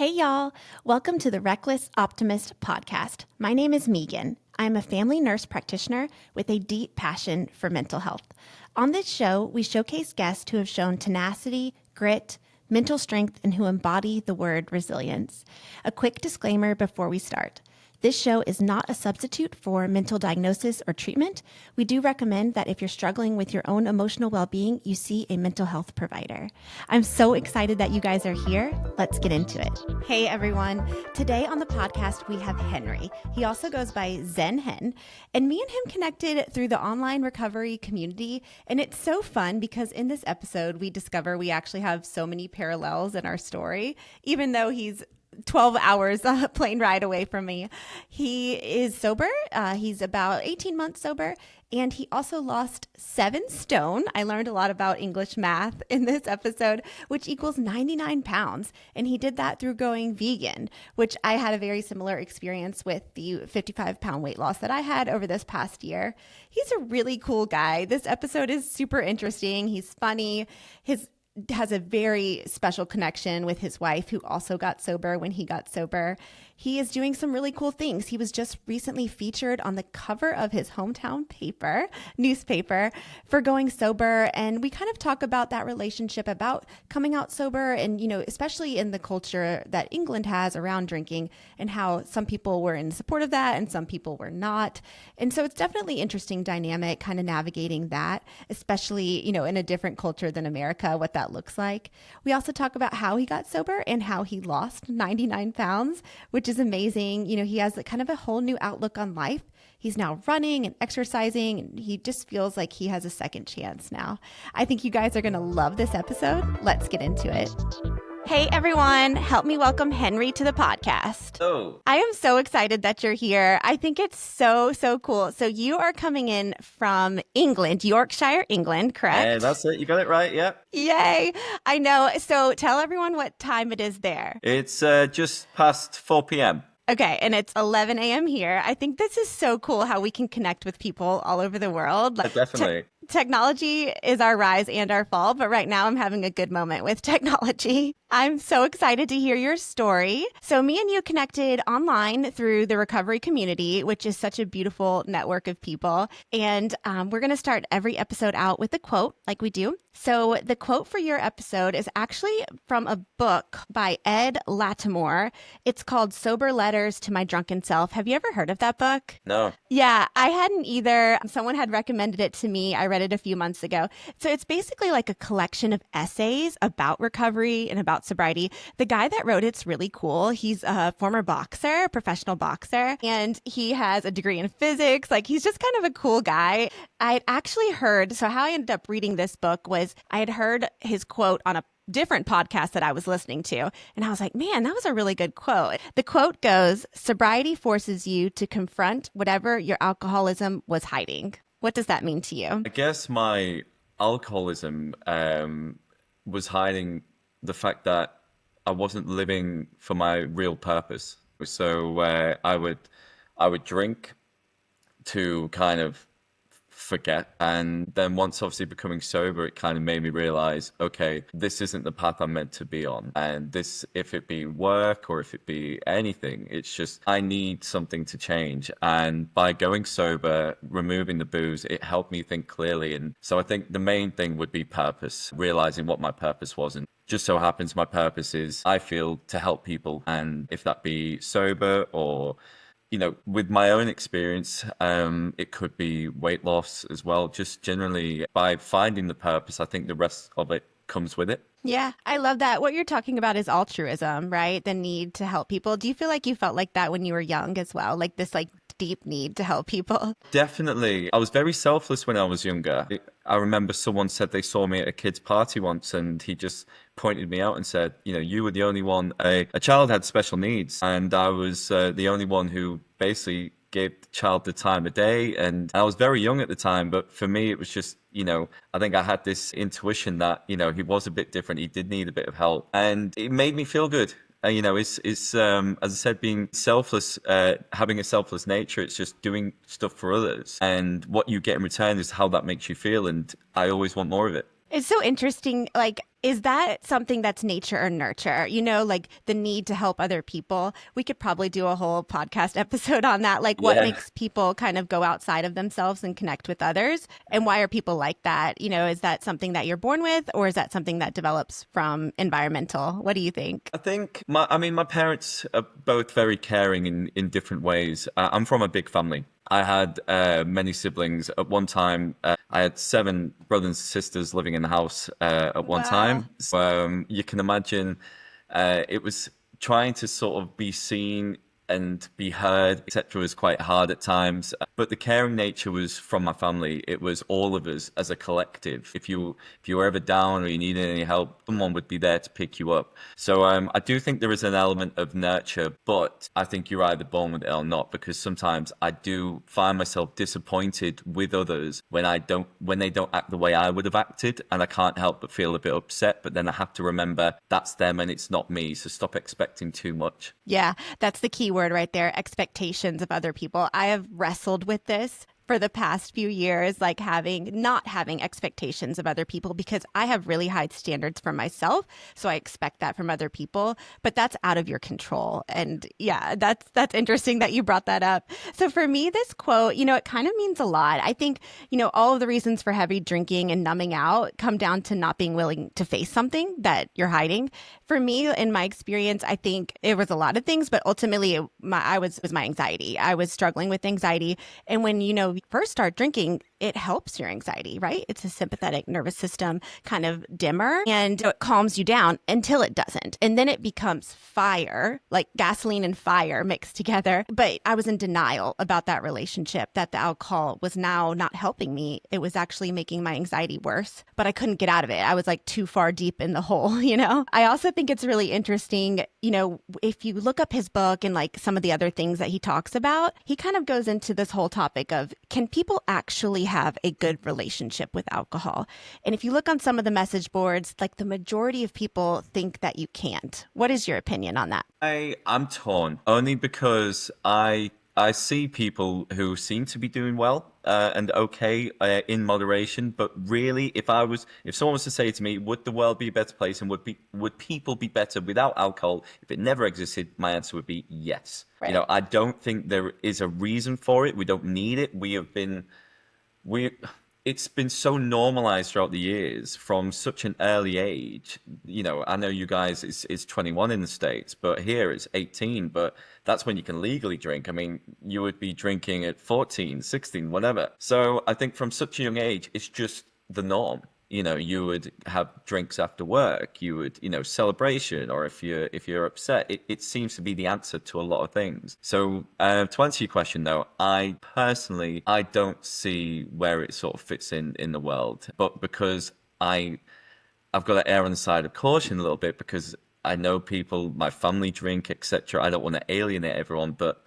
Hey, y'all. Welcome to the Reckless Optimist podcast. My name is Megan. I'm a family nurse practitioner with a deep passion for mental health. On this show, we showcase guests who have shown tenacity, grit, mental strength, and who embody the word resilience. A quick disclaimer before we start. This show is not a substitute for mental diagnosis or treatment. We do recommend that if you're struggling with your own emotional well-being, you see a mental health provider. I'm so excited that you guys are here. Let's get into it. Hey, everyone. Today on the podcast, we have Henry. He also goes by Zen Hen. And me and him connected through the online recovery community. And it's so fun because in this episode, we discover we actually have so many parallels in our story, even though he's 12 hours plane ride away from me. He is sober. He's about 18 months sober. And he also lost 7 stone. I learned a lot about English math in this episode, which equals 99 pounds. And he did that through going vegan, which I had a very similar experience with the 55-pound weight loss that I had over this past year. He's a really cool guy. This episode is super interesting. He's funny. Has a very special connection with his wife, who also got sober when he got sober. He is doing some really cool things. He was just recently featured on the cover of his hometown newspaper for going sober. And we kind of talk about that relationship, about coming out sober and, especially in the culture that England has around drinking and how some people were in support of that and some people were not. And so it's definitely interesting dynamic kind of navigating that, especially, in a different culture than America, what that looks like. We also talk about how he got sober and how he lost 99 pounds, which is amazing. He has kind of a whole new outlook on life. He's now running and exercising, and he just feels like he has a second chance now. I think you guys are going to love this episode. Let's get into it. Hey, everyone. Help me welcome Henry to the podcast. Oh. I am so excited that you're here. I think it's so cool. So you are coming in from England, Yorkshire, England, correct? Yeah, that's it. You got it right. Yeah. Yay. I know. So tell everyone what time it is there. It's just past 4 p.m. Okay, and it's 11 a.m. here. I think this is so cool how we can connect with people all over the world. Definitely. Technology is our rise and our fall, but right now I'm having a good moment with technology. I'm so excited to hear your story. So me and you connected online through the recovery community, which is such a beautiful network of people. And we're going to start every episode out with a quote like we do. So the quote for your episode is actually from a book by Ed Latimore. It's called Sober Letters to My Drunken Self. Have you ever heard of that book? No. Yeah, I hadn't either. Someone had recommended it to me. I read it a few months ago. So it's basically like a collection of essays about recovery and about sobriety. The guy that wrote it's really cool. He's a former boxer, professional boxer, and he has a degree in physics. Like, he's just kind of a cool guy. I'd actually heard, so how I ended up reading this book was I had heard his quote on a different podcast that I was listening to. And I was like, man, that was a really good quote. The quote goes, "Sobriety forces you to confront whatever your alcoholism was hiding." What does that mean to you? I guess my alcoholism was hiding the fact that I wasn't living for my real purpose. So I would drink to kind of forget. And then once obviously becoming sober, it kind of made me realize, okay, this isn't the path I'm meant to be on. And this, if it be work or if it be anything, it's just, I need something to change. And by going sober, removing the booze, it helped me think clearly. And so I think the main thing would be purpose, realizing what my purpose was. And just so happens my purpose is, I feel, to help people. And if that be sober or with my own experience, it could be weight loss as well. Just generally, by finding the purpose, I think the rest of it comes with it. Yeah, I love that. What you're talking about is altruism, right? The need to help people. Do you feel like you felt like that when you were young as well? Like this deep need to help people? Definitely. I was very selfless when I was younger. I remember someone said they saw me at a kid's party once and he just pointed me out and said, you were the only one, a child had special needs. And I was the only one who basically gave the child the time of day. And I was very young at the time, but for me, it was just, I think I had this intuition that, he was a bit different. He did need a bit of help and it made me feel good. It's as I said, being selfless, having a selfless nature. It's just doing stuff for others. And what you get in return is how that makes you feel. And I always want more of it. It's so interesting. Like, is that something that's nature or nurture? Like the need to help other people. We could probably do a whole podcast episode on that. Like, what Yeah. makes people kind of go outside of themselves and connect with others? And why are people like that? Is that something that you're born with, or is that something that develops from environmental? What do you think? I think my parents are both very caring in different ways. I'm from a big family. I had many siblings at one time. I had seven brothers and sisters living in the house at one Wow. time. So you can imagine it was trying to sort of be seen and be heard, etc., was quite hard at times. But the caring nature was from my family. It was all of us as a collective. If you were ever down or you needed any help, someone would be there to pick you up. So I do think there is an element of nurture, but I think you're either born with it or not, because sometimes I do find myself disappointed with others when they don't act the way I would have acted, and I can't help but feel a bit upset. But then I have to remember that's them and it's not me. So stop expecting too much. Yeah, that's the key word right there, expectations of other people. I have wrestled with this for the past few years, like not having expectations of other people because I have really high standards for myself. So I expect that from other people, but that's out of your control. And yeah, that's interesting that you brought that up. So for me, this quote, it kind of means a lot. I think, all of the reasons for heavy drinking and numbing out come down to not being willing to face something that you're hiding. For me, in my experience, I think it was a lot of things, but ultimately it was my anxiety. I was struggling with anxiety. And when, you first start drinking, it helps your anxiety, right? It's a sympathetic nervous system kind of dimmer and it calms you down until it doesn't. And then it becomes fire, like gasoline and fire mixed together. But I was in denial about that relationship, that the alcohol was now not helping me. It was actually making my anxiety worse, but I couldn't get out of it. I was like too far deep in the hole, I also think it's really interesting, if you look up his book and like some of the other things that he talks about, he kind of goes into this whole topic of, can people actually have a good relationship with alcohol? And if you look on some of the message boards, like the majority of people think that you can't. What is your opinion on that? I'm torn only because I see people who seem to be doing well and okay in moderation, but really, if someone was to say to me, would the world be a better place and would people be better without alcohol if it never existed? My answer would be yes. Right. I don't think there is a reason for it. We don't need it. We it's been so normalized throughout the years from such an early age. I know you guys is 21 in the States, but here it's 18, but that's when you can legally drink. I mean, you would be drinking at 14, 16, whatever. So I think from such a young age, it's just the norm. You would have drinks after work, you would, celebration, or if you're upset, it seems to be the answer to a lot of things. So to answer your question though, I personally, I don't see where it sort of fits in the world, but because I've got to err on the side of caution a little bit because I know people, my family drink, etc. I don't want to alienate everyone, but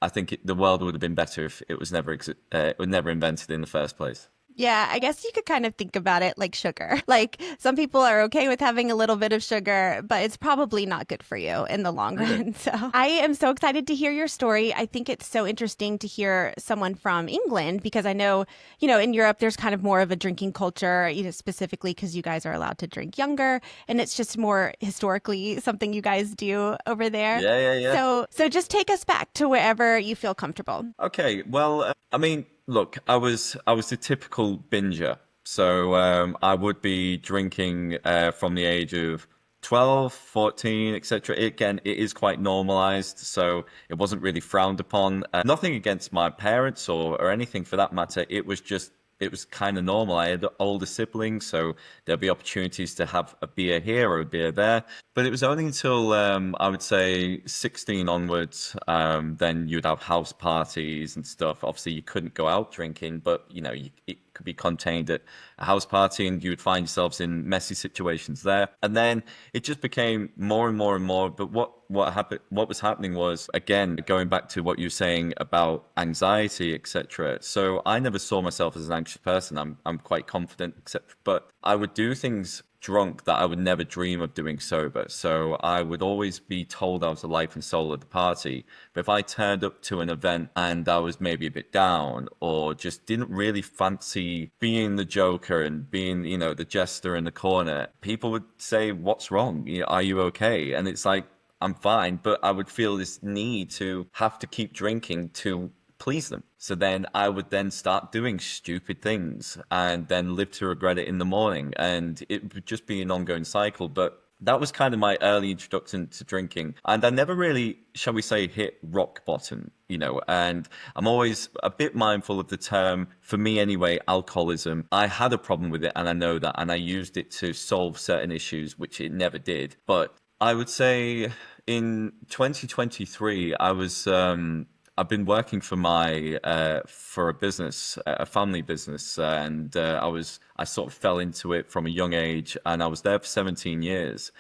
I think the world would have been better if it was never invented in the first place. Yeah, I guess you could kind of think about it like sugar. Like some people are okay with having a little bit of sugar, but it's probably not good for you in the long Okay. run. So I am so excited to hear your story. I think it's so interesting to hear someone from England because I know, in Europe, there's kind of more of a drinking culture, specifically because you guys are allowed to drink younger. And it's just more historically something you guys do over there. Yeah, yeah, yeah. So just take us back to wherever you feel comfortable. Okay, well, I mean, look, I was the typical binger, so I would be drinking from the age of 12, 14, etc. Again, it is quite normalized, so it wasn't really frowned upon. Nothing against my parents or anything for that matter. It was kind of normal. I had older siblings, so there'd be opportunities to have a beer here or a beer there. But it was only until I would say 16 onwards, then you'd have house parties and stuff. Obviously, you couldn't go out drinking, but it could be contained at a house party, and you would find yourselves in messy situations there. And then it just became more and more and more. But what happened? What was happening was, again, going back to what you were saying about anxiety, etc. So I never saw myself as an anxious person. I'm quite confident, etc. But I would do things drunk that I would never dream of doing sober. So I would always be told I was the life and soul of the party. But if I turned up to an event and I was maybe a bit down or just didn't really fancy being the joker and being, the jester in the corner, people would say, "What's wrong? Are you okay?" And it's like, I'm fine, but I would feel this need to have to keep drinking to please them. So then I would then start doing stupid things and then live to regret it in the morning. And it would just be an ongoing cycle. But that was kind of my early introduction to drinking. And I never really, shall we say, hit rock bottom, and I'm always a bit mindful of the term, for me anyway, alcoholism. I had a problem with it and I know that. And I used it to solve certain issues, which it never did. But I would say in 2023, I've been working for a business, a family business, and I sort of fell into it from a young age, and I was there for 17 years,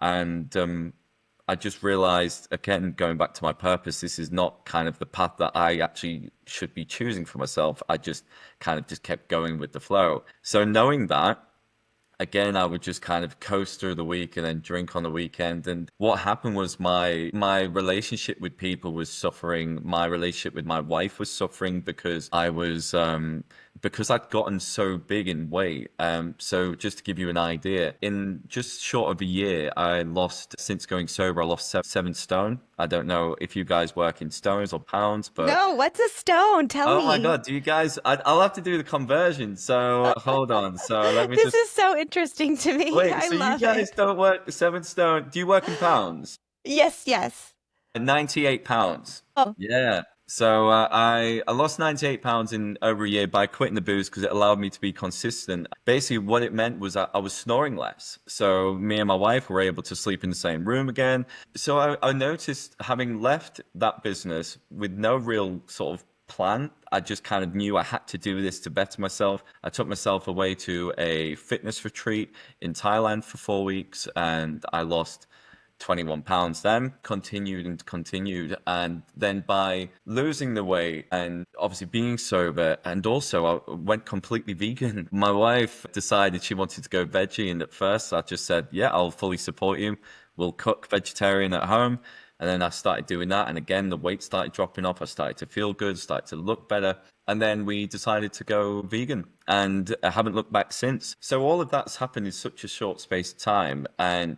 and I just realized, again, going back to my purpose, this is not kind of the path that I actually should be choosing for myself. I just kind of just kept going with the flow. So knowing that, again, I would just kind of coast through the week and then drink on the weekend. And what happened was my relationship with people was suffering. My relationship with my wife was suffering because because I'd gotten so big in weight. So just to give you an idea, in just short of a year, since going sober, I lost 7 stone. I don't know if you guys work in stones or pounds, but No, what's a stone? Tell oh my me. God, do you guys? I'll have to do the conversion. So hold on. So let me This just is so interesting to me. wait. I So you love guys it. don't work 7 stone? Do you work in pounds? Yes, yes. 98 pounds. Oh, Yeah. So I lost 98 pounds in over a year by quitting the booze because it allowed me to be consistent. Basically, what it meant was I was snoring less. So me and my wife were able to sleep in the same room again. So I noticed, having left that business with no real sort of plan, I just kind of knew I had to do this to better myself. I took myself away to a fitness retreat in Thailand for 4 weeks, and I lost 21 pounds, then continued and continued. And then by losing the weight and obviously being sober, and also I went completely vegan. My wife decided she wanted to go veggie, and at first I just said, "Yeah, I'll fully support you. We'll cook vegetarian at home." And then I started doing that, and again the weight started dropping off. I started to feel good, started to look better, and then we decided to go vegan, and I haven't looked back since. So all of that's happened in such a short space of time, and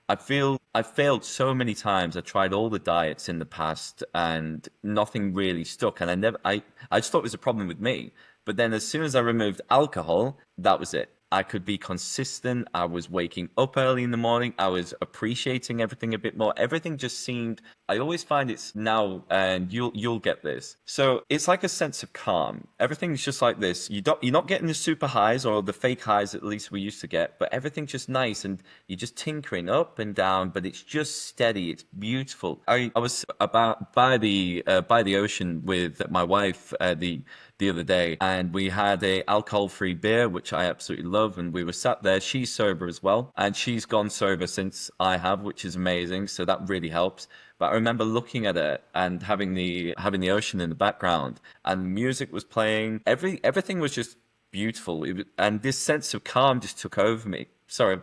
I feel I've failed so many times. I tried all the diets in the past and nothing really stuck. And I just thought it was a problem with me. But then as soon as I removed alcohol, that was it. I could be consistent. I was waking up early in the morning. I was appreciating everything a bit more. Everything just seemed, I always find it's now, and you'll get this. So it's like a sense of calm. Everything's just like this. You're not getting the super highs or the fake highs, at least we used to get, but everything's just nice, and you're just tinkering up and down, but it's just steady. It's beautiful. I was about by the ocean with my wife the other day, and we had a alcohol-free beer, which I absolutely love, and we were sat there. She's sober as well, and she's gone sober since I have, which is amazing. So that really helps. But I remember looking at it and having the ocean in the background, and music was playing. Everything was just beautiful, and this sense of calm just took over me. Sorry,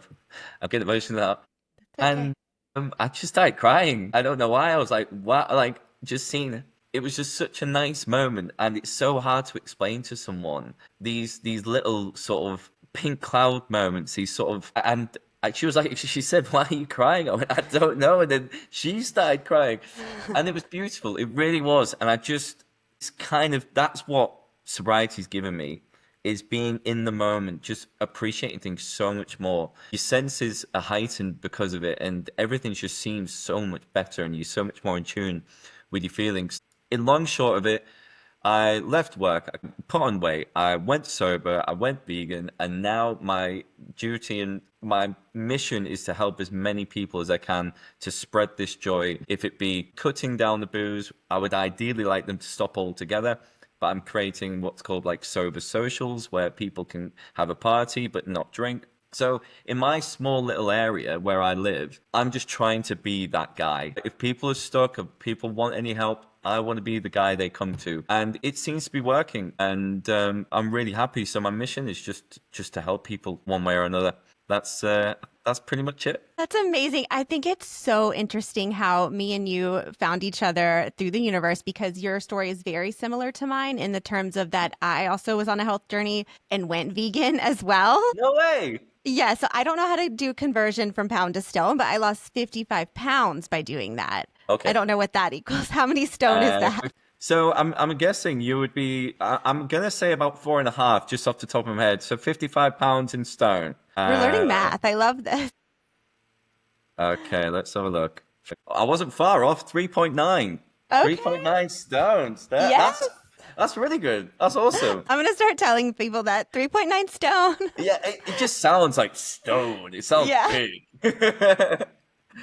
I'm getting emotional now. it's okay. And I just started crying. I don't know why. I was like, wow, like just seeing it was just such a nice moment, and it's so hard to explain to someone these little sort of pink cloud moments, these sort of and she was like, she said, "Why are you crying?" I went, "I don't know," and then she started crying, and it was beautiful. It really was, and it's kind of that's what sobriety's given me, is being in the moment, just appreciating things so much more. Your senses are heightened because of it, and everything just seems so much better, and you're so much more in tune with your feelings. In long short of it, I left work, I put on weight, I went sober, I went vegan, and now my duty and my mission is to help as many people as I can to spread this joy. If it be cutting down the booze, I would ideally like them to stop altogether. But I'm creating what's called like sober socials, where people can have a party but not drink. So in my small little area where I live, I'm just trying to be that guy. If people are stuck, if people want any help, I want to be the guy they come to, and it seems to be working. And I'm really happy. So my mission is just to help people one way or another. That's pretty much it. That's amazing. I think it's so interesting how me and you found each other through the universe because your story is very similar to mine in the terms of that I also was on a health journey and went vegan as well. No way. Yeah, so I don't know how to do conversion from pound to stone, but I lost 55 pounds by doing that. I Okay. don't know what that equals. How many stone is Uh, that? so I'm guessing you would be. I'm gonna say about 4.5, just off the top of my head. So 55 pounds in stone. We're learning math. I love this. Okay, let's have a look. I wasn't far off. 3.9. Okay. 3.9 stones. Yes. That's really good. That's awesome. I'm going to start telling people that 3.9 stone. Yeah, it just sounds like stone. It sounds Yeah. big.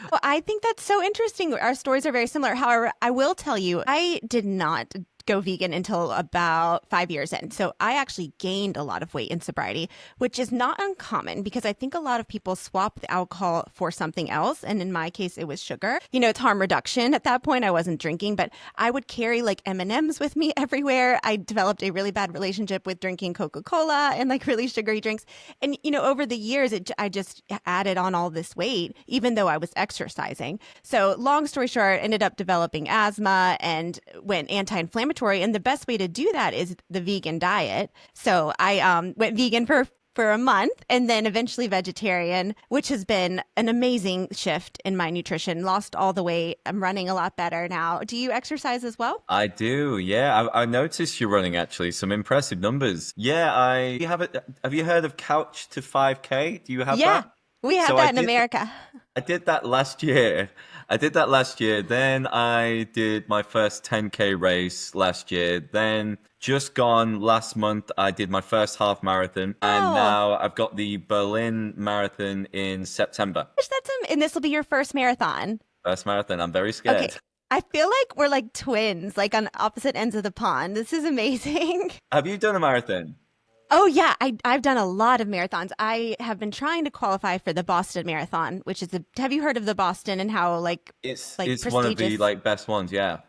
Well, I think that's so interesting. Our stories are very similar. However, I will tell you, I did not go vegan until about 5 years in. So I actually gained a lot of weight in sobriety, which is not uncommon because I think a lot of people swap the alcohol for something else. And in my case, it was sugar. You know, it's harm reduction. At that point, I wasn't drinking, but I would carry like M&Ms with me everywhere. I developed a really bad relationship with drinking Coca-Cola and like really sugary drinks. And, you know, over the years, I just added on all this weight, even though I was exercising. So long story short, ended up developing asthma and went anti-inflammatory. And the best way to do that is the vegan diet. So I went vegan for a month and then eventually vegetarian, which has been an amazing shift in my nutrition. Lost all the weight. I'm running a lot better now. Do you exercise as well? I do, yeah. I noticed you're running actually some impressive numbers. Yeah, I you have it. Have you heard of Couch to 5K? Do you have Yeah, that? we have So that in America. I did that last year. I did that last year. Then I did my first 10K race last year. Then just gone last month, I did my first half marathon, and Oh, now I've got the Berlin Marathon in September. gosh, and this will be your first marathon. First marathon. I'm very Okay. scared. I feel like we're like twins, like on opposite ends of the pond. This is amazing. Have you done a marathon? Oh yeah, I've done a lot of marathons. I have been trying to qualify for the Boston Marathon, which is have you heard of the Boston and how like It's one of the prestigious? like best ones, yeah.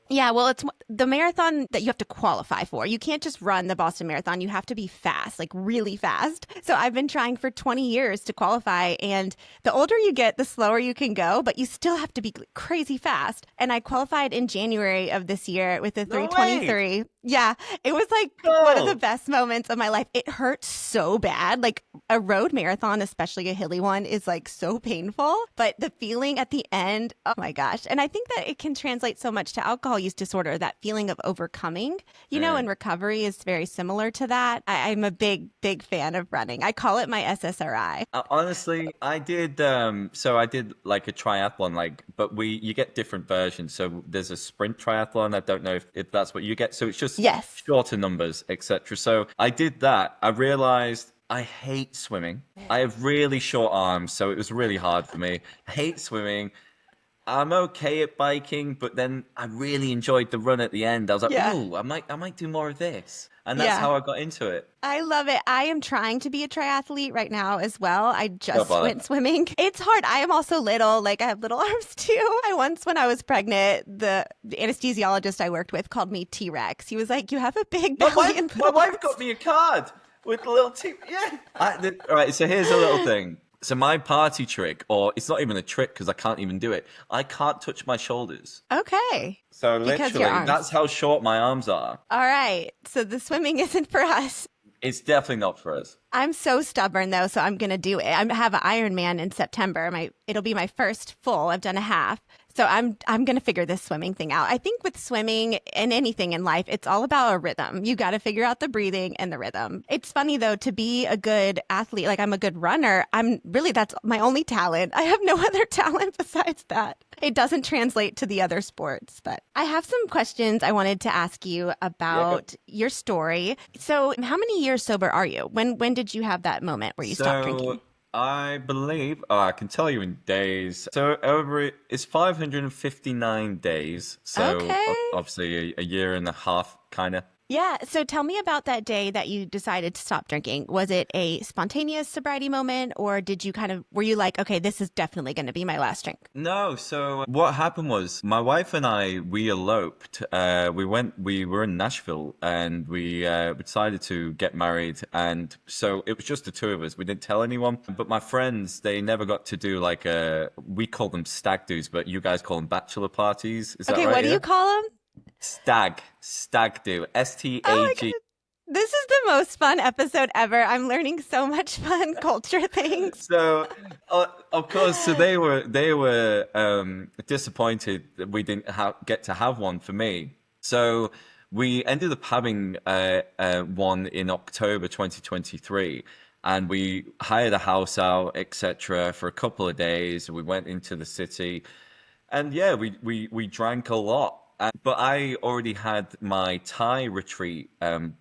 Yeah, well, it's the marathon that you have to qualify for. You can't just run the Boston Marathon. You have to be fast, like really fast. So I've been trying for 20 years to qualify. And the older you get, the slower you can go, but you still have to be crazy fast. And I qualified in January of this year with a No way. 3:23. Yeah, it was like one of the Go. best moments of my life. It hurt so bad. Like a road marathon, especially a hilly one, is like so painful. But the feeling at the end, oh my gosh. And I think that it can translate so much to alcohol use disorder, that feeling of overcoming, you know, and recovery is very similar to that. I'm a big fan of running. I call it my SSRI. Honestly, I did so I did like a triathlon like but you get different versions. So there's a sprint triathlon. I don't know if that's what you get. So it's just Yes. shorter numbers, etc. So I did that. I realized I hate swimming. I have really short arms, so it was really hard for me. I hate swimming. I'm okay at biking, but then I really enjoyed the run at the end. I was like, Yeah. "Ooh, I might do more of this." And that's Yeah. how I got into it. I love it. I am trying to be a triathlete right now as well. I Don't just bother. went swimming. It's hard. I am also little. Like I have little arms too. I once, when I was pregnant, the anesthesiologist I worked with called me T-Rex. He was like, "You have a big belly and My little wife arms." got me a card with a little tip. Yeah. All right. So here's a little thing. So my party trick, or it's not even a trick because I can't even do it. I can't touch my shoulders. Okay. So Because your literally, that's arms. how short my arms are. All right. So the swimming isn't for us. It's definitely not for us. I'm so stubborn though, so I'm gonna do it. I have an Ironman in September. It'll be my first full. I've done a half. So I'm gonna figure this swimming thing out. I think with swimming and anything in life, it's all about a rhythm. You got to figure out the breathing and the rhythm. It's funny though, to be a good athlete, like I'm a good runner. That's my only talent. I have no other talent besides that. It doesn't translate to the other sports, but I have some questions I wanted to ask you Yeah, go. about your story. So, how many years sober are you? When did you have that moment where you stopped So drinking? I believe, I can tell you in days. So it's 559 days. So Okay. obviously a year and a half, kind of. Yeah. So tell me about that day that you decided to stop drinking. Was it a spontaneous sobriety moment, or did you were you like, okay, this is definitely going to be my last drink? No, so what happened was my wife and I, we eloped. We were in Nashville and we decided to get married. And so it was just the two of us. We didn't tell anyone. But my friends, they never got to do we call them stag do's, but you guys call them bachelor parties. Is that Okay. right? What do Yeah. you call them? Stag do, Oh my STAG. God. This is the most fun episode ever. I'm learning so much fun culture things. So, of course, so they were disappointed that we didn't get to have one for me. So we ended up having one in October 2023, and we hired a house out, etc., for a couple of days. We went into the city, and yeah, we drank a lot. But I already had my Thai retreat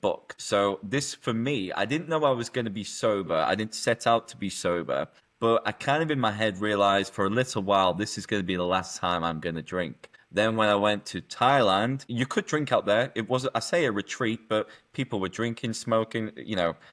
booked. So this for me, I didn't know I was going to be sober. I didn't set out to be sober, but I kind of in my head realized for a little while this is going to be the last time I'm going to drink. Then when I went to Thailand, you could drink out there. It was, I say a retreat, but people were drinking, smoking,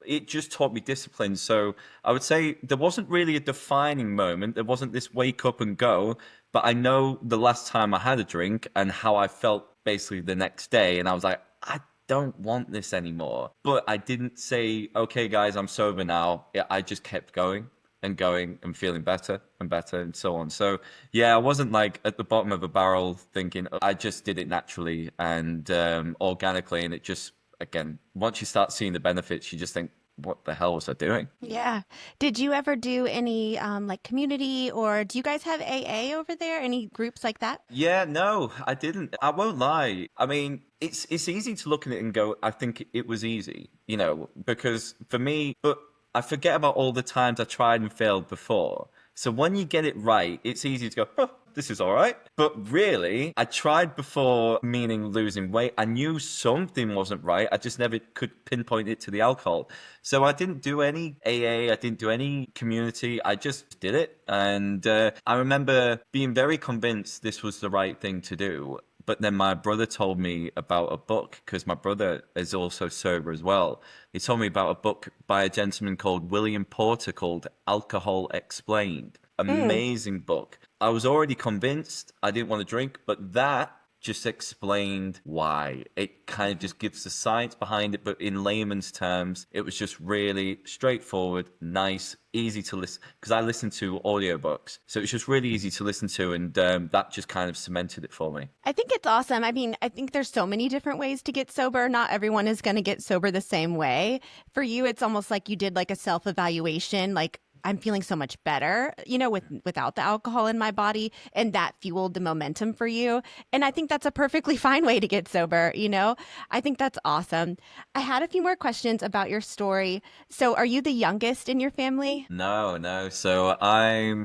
it just taught me discipline. So I would say there wasn't really a defining moment. There wasn't this wake up and go, but I know the last time I had a drink and how I felt basically the next day. And I was like, I don't want this anymore. But I didn't say, okay, guys, I'm sober now. Yeah, I just kept going and feeling better and better and so on. So yeah, I wasn't like at the bottom of a barrel thinking. I just did it naturally and organically, and it just again, once you start seeing the benefits, you just think, what the hell was I doing? Yeah. Did you ever do any like community, or do you guys have AA over there? Any groups like that? Yeah, no, I didn't. I won't lie. I mean, it's easy to look at it and go, I think it was easy, because for me, but I forget about all the times I tried and failed before. So when you get it right, it's easy to go, oh, this is all right. But really, I tried before, meaning losing weight. I knew something wasn't right. I just never could pinpoint it to the alcohol. So I didn't do any AA. I didn't do any community. I just did it. And I remember being very convinced this was the right thing to do. But then my brother told me about a book because my brother is also sober as well. He told me about a book by a gentleman called William Porter called Alcohol Explained. Mm. Amazing book. I was already convinced I didn't want to drink, but that just explained why. It kind of just gives the science behind it, but in layman's terms, it was just really straightforward, nice, easy to listen. Because I listen to audiobooks, so it's just really easy to listen to, and that just kind of cemented it for me. I think it's awesome. I mean, I think there's so many different ways to get sober. Not everyone is going to get sober the same way. For you, it's almost like you did like a self-evaluation, like I'm feeling so much better, without the alcohol in my body, and that fueled the momentum for you. And I think that's a perfectly fine way to get sober. I think that's awesome. I had a few more questions about your story. So, are you the youngest in your family? No, no. So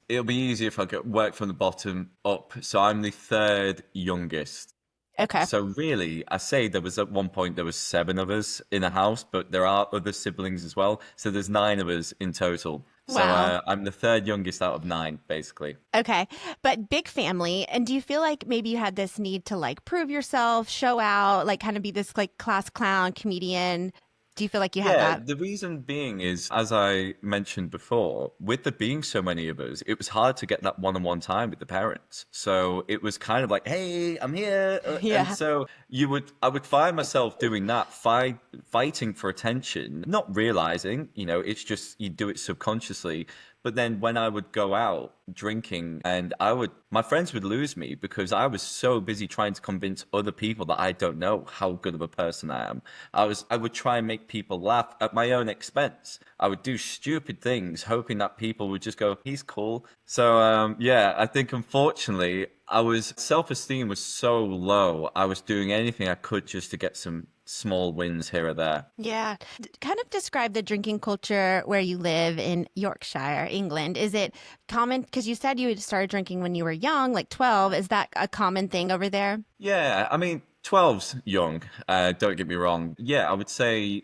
it'll be easier if I get work from the bottom up. So I'm the third youngest. Okay. So really, I say there was at one point there was seven of us in a house, but there are other siblings as well. So there's nine of us in total. So Wow. I'm the third youngest out of nine, basically. Okay. But big family. And do you feel like maybe you had this need to like prove yourself, show out, like kind of be this like class clown comedian? Do you feel like you had Yeah, that? the reason being is, as I mentioned before, with there being so many of us, it was hard to get that one-on-one time with the parents. So it was kind of like, "Hey, I'm here," and Yeah. so I would find myself doing that, fighting for attention, not realizing, it's just you do it subconsciously. But then when I would go out drinking and my friends would lose me because I was so busy trying to convince other people that I don't know how good of a person I am. I would try and make people laugh at my own expense. I would do stupid things, hoping that people would just go, "He's cool." So yeah, I think unfortunately, self-esteem was so low. I was doing anything I could just to get some small wins here or there. Yeah. Kind of describe the drinking culture where you live in Yorkshire, England. Is it common? Because you said you had started drinking when you were young, like 12. Is that a common thing over there? Yeah, I mean, 12's young. Don't get me wrong. Yeah, I would say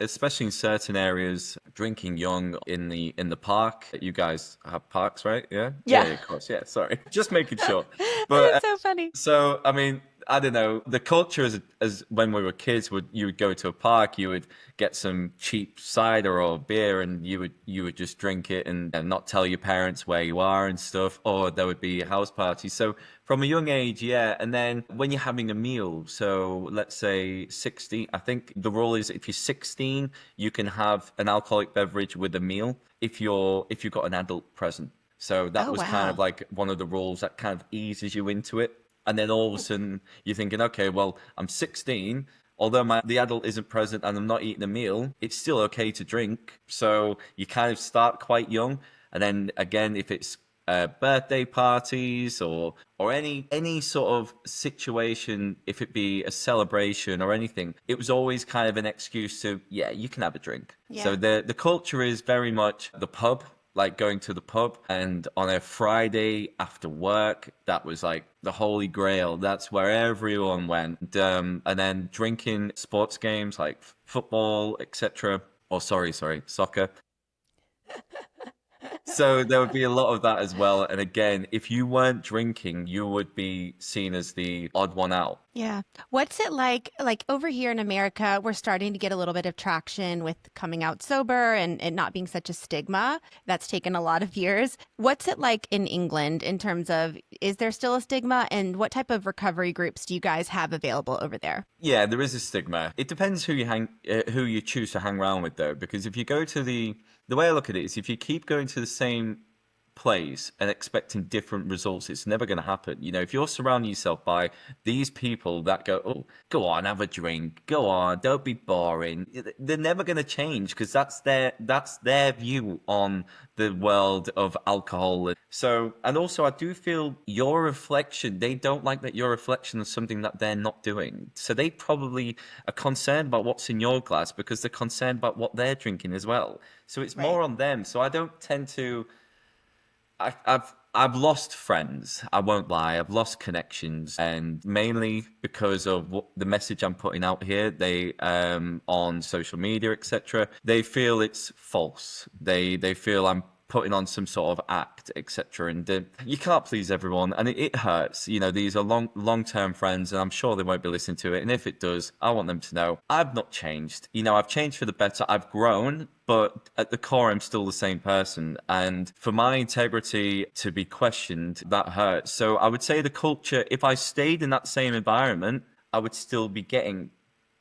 especially in certain areas, drinking young in the park. You guys have parks, right? Yeah, yeah, Yeah. of course. Yeah, sorry, just making sure. But That's so funny. so I mean, I don't know. The culture as when we were kids, you would go to a park, you would get some cheap cider or beer, and you would just drink it and not tell your parents where you are and stuff. Or there would be a house party. So from a young age, yeah. And then when you're having a meal, so let's say 16, I think the rule is if you're 16, you can have an alcoholic beverage with a meal if you've got an adult present. So that Oh, was kind of wow. like one of the rules that kind of eases you into it. And then all of a sudden you're thinking, okay, well, I'm 16. Although the adult isn't present and I'm not eating a meal, it's still okay to drink. So you kind of start quite young. And then again, if it's birthday parties or any sort of situation, if it be a celebration or anything, it was always kind of an excuse to, yeah, you can have a drink. So Yeah. the culture is very much the pub, like going to the pub, and on a Friday after work, that was like the holy grail. That's where everyone went. And then drinking sports games like football, etc. Or sorry, soccer. So there would be a lot of that as well. And again, if you weren't drinking, you would be seen as the odd one out. Yeah. What's it like? Like over here in America, we're starting to get a little bit of traction with coming out sober and not being such a stigma. That's taken a lot of years. What's it like in England in terms of, is there still a stigma? And what type of recovery groups do you guys have available over there? Yeah, there is a stigma. It depends who you choose to hang around with, though, because if you go to the way I look at it is if you keep going to the same place and expecting different results, it's never going to happen. You know, if you're surrounding yourself by these people that go, oh, go on, have a drink, go on, don't be boring, they're never going to change because that's their view on the world of alcohol. So, and also I do feel your reflection, they don't like that your reflection is something that they're not doing. So they probably are concerned about what's in your glass because they're concerned about what they're drinking as well. So it's Right. more on them. So I don't tend to I've lost friends. I won't lie. I've lost connections, and mainly because of the message I'm putting out here. They on social media, etc. They feel it's false. They feel I'm putting on some sort of act, etc. And you can't please everyone, and it hurts. You know, these are long term friends, and I'm sure they won't be listening to it. And if it does, I want them to know I've not changed. You know, I've changed for the better. I've grown, but at the core, I'm still the same person. And for my integrity to be questioned, that hurts. So I would say the culture, if I stayed in that same environment, I would still be getting,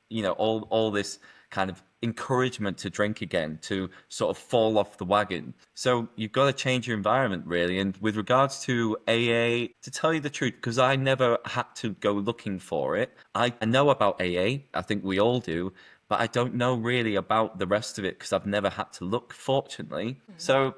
you know, all this kind of encouragement to drink again, to sort of fall off the wagon. So you've got to change your environment, really. And with regards to AA, to tell you the truth, because I never had to go looking for it, I know about AA. I think we all do. But I don't know really about the rest of it because I've never had to look, fortunately. So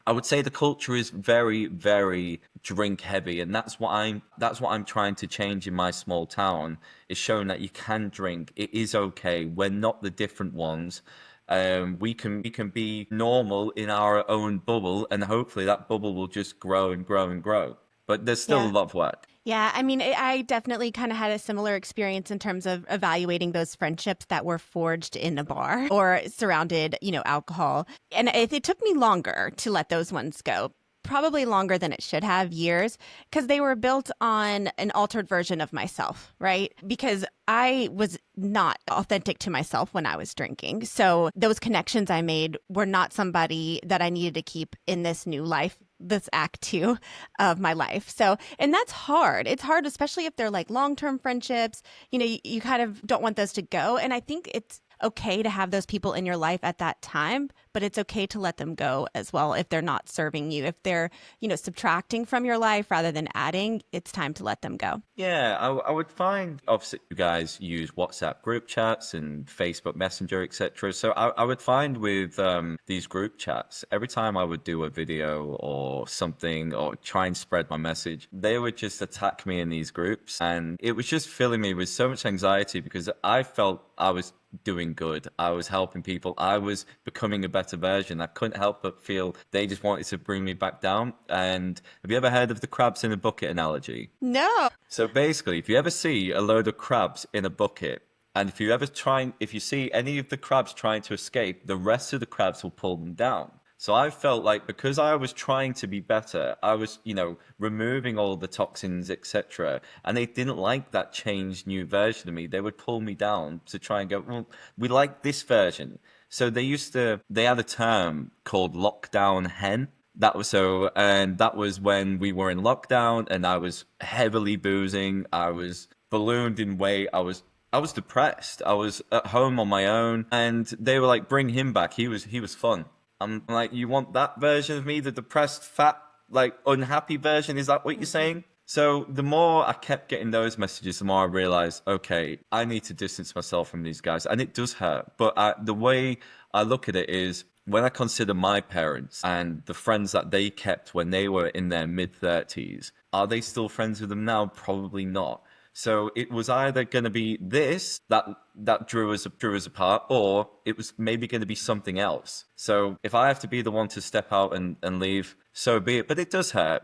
I would say the culture is very, very drink heavy, and that's what I'm trying to change in my small town. Is showing that you can drink. It is okay. We're not the different ones. We can be normal in our own bubble, and hopefully that bubble will just grow and grow and grow. But there's still a Yeah. lot of work. Yeah, I mean, I definitely kind of had a similar experience in terms of evaluating those friendships that were forged in a bar or surrounded, alcohol. And it took me longer to let those ones go. Probably longer than it should have, years, because they were built on an altered version of myself, right? Because I was not authentic to myself when I was drinking. So those connections I made were not somebody that I needed to keep in this new life, this act two of my life. So, and that's hard. It's hard, especially if they're like long term friendships. You kind of don't want those to go. And I think it's okay to have those people in your life at that time, but it's okay to let them go as well if they're not serving you. If they're, subtracting from your life rather than adding, it's time to let them go. Yeah, I would find obviously you guys use WhatsApp group chats and Facebook Messenger, etc. So I would find with these group chats, every time I would do a video or something or try and spread my message, they would just attack me in these groups, and it was just filling me with so much anxiety because I felt I was doing good. I was helping people. I was becoming a better version. I couldn't help but feel they just wanted to bring me back down. And have you ever heard of the crabs in a bucket analogy? No. So basically, if you ever see a load of crabs in a bucket, and if you see any of the crabs trying to escape, the rest of the crabs will pull them down. So I felt like because I was trying to be better, I was, removing all the toxins, etc. And they didn't like that changed new version of me. They would pull me down to try and go, well, we like this version. So they had a term called lockdown hen. That was so, and that was when we were in lockdown and I was heavily boozing. I was ballooned in weight. I was depressed. I was at home on my own, and they were like, "Bring him back. He was fun." I'm like, "You want that version of me, the depressed, fat, like unhappy version? Is that what you're saying?" So the more I kept getting those messages, the more I realized, okay, I need to distance myself from these guys, and it does hurt. But the way I look at it is, when I consider my parents and the friends that they kept when they were in their mid-30s, are they still friends with them now? Probably not. So it was either going to be this that drew us apart, or it was maybe going to be something else. So if I have to be the one to step out and leave, so be it. But it does hurt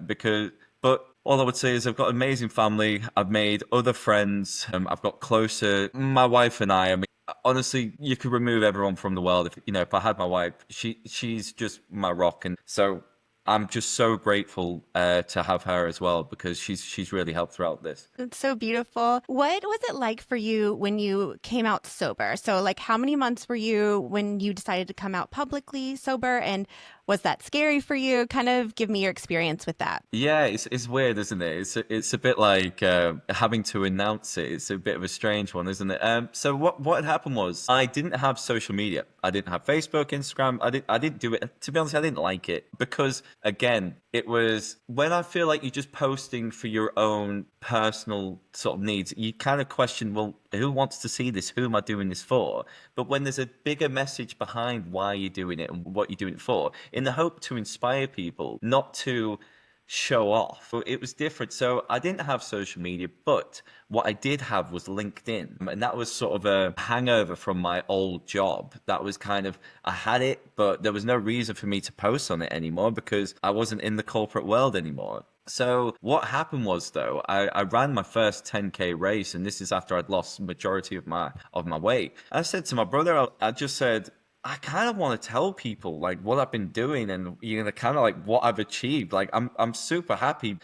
but all I would say is I've got an amazing family. I've made other friends. I've got closer. My wife and I mean, honestly, you could remove everyone from the world. If I had my wife, she's just my rock. And so I'm just so grateful to have her as well, because she's really helped throughout this. It's so beautiful. What was it like for you when you came out sober? So, like, how many months were you when you decided to come out publicly sober? And was that scary for you? Kind of give me your experience with that. Yeah, it's weird, isn't it? It's a bit like having to announce it. It's a bit of a strange one, isn't it? So what had happened was, I didn't have social media. I didn't have Facebook, Instagram. I didn't do it. To be honest, I didn't like it because, again, it was when I feel like you're just posting for your own personal sort of needs. You kind of question, well, who wants to see this? Who am I doing this for? But when there's a bigger message behind why you're doing it and what you're doing it for, in the hope to inspire people, not to show off. It was different. So I didn't have social media, but what I did have was LinkedIn. And that was sort of a hangover from my old job. That was kind of, I had it, but there was no reason for me to post on it anymore because I wasn't in the corporate world anymore. So what happened was, though, I ran my first 10K race, and this is after I'd lost majority of my weight. I said to my brother, I just said, I kind of want to tell people like what I've been doing and kind of like what I've achieved. Like I'm super happy.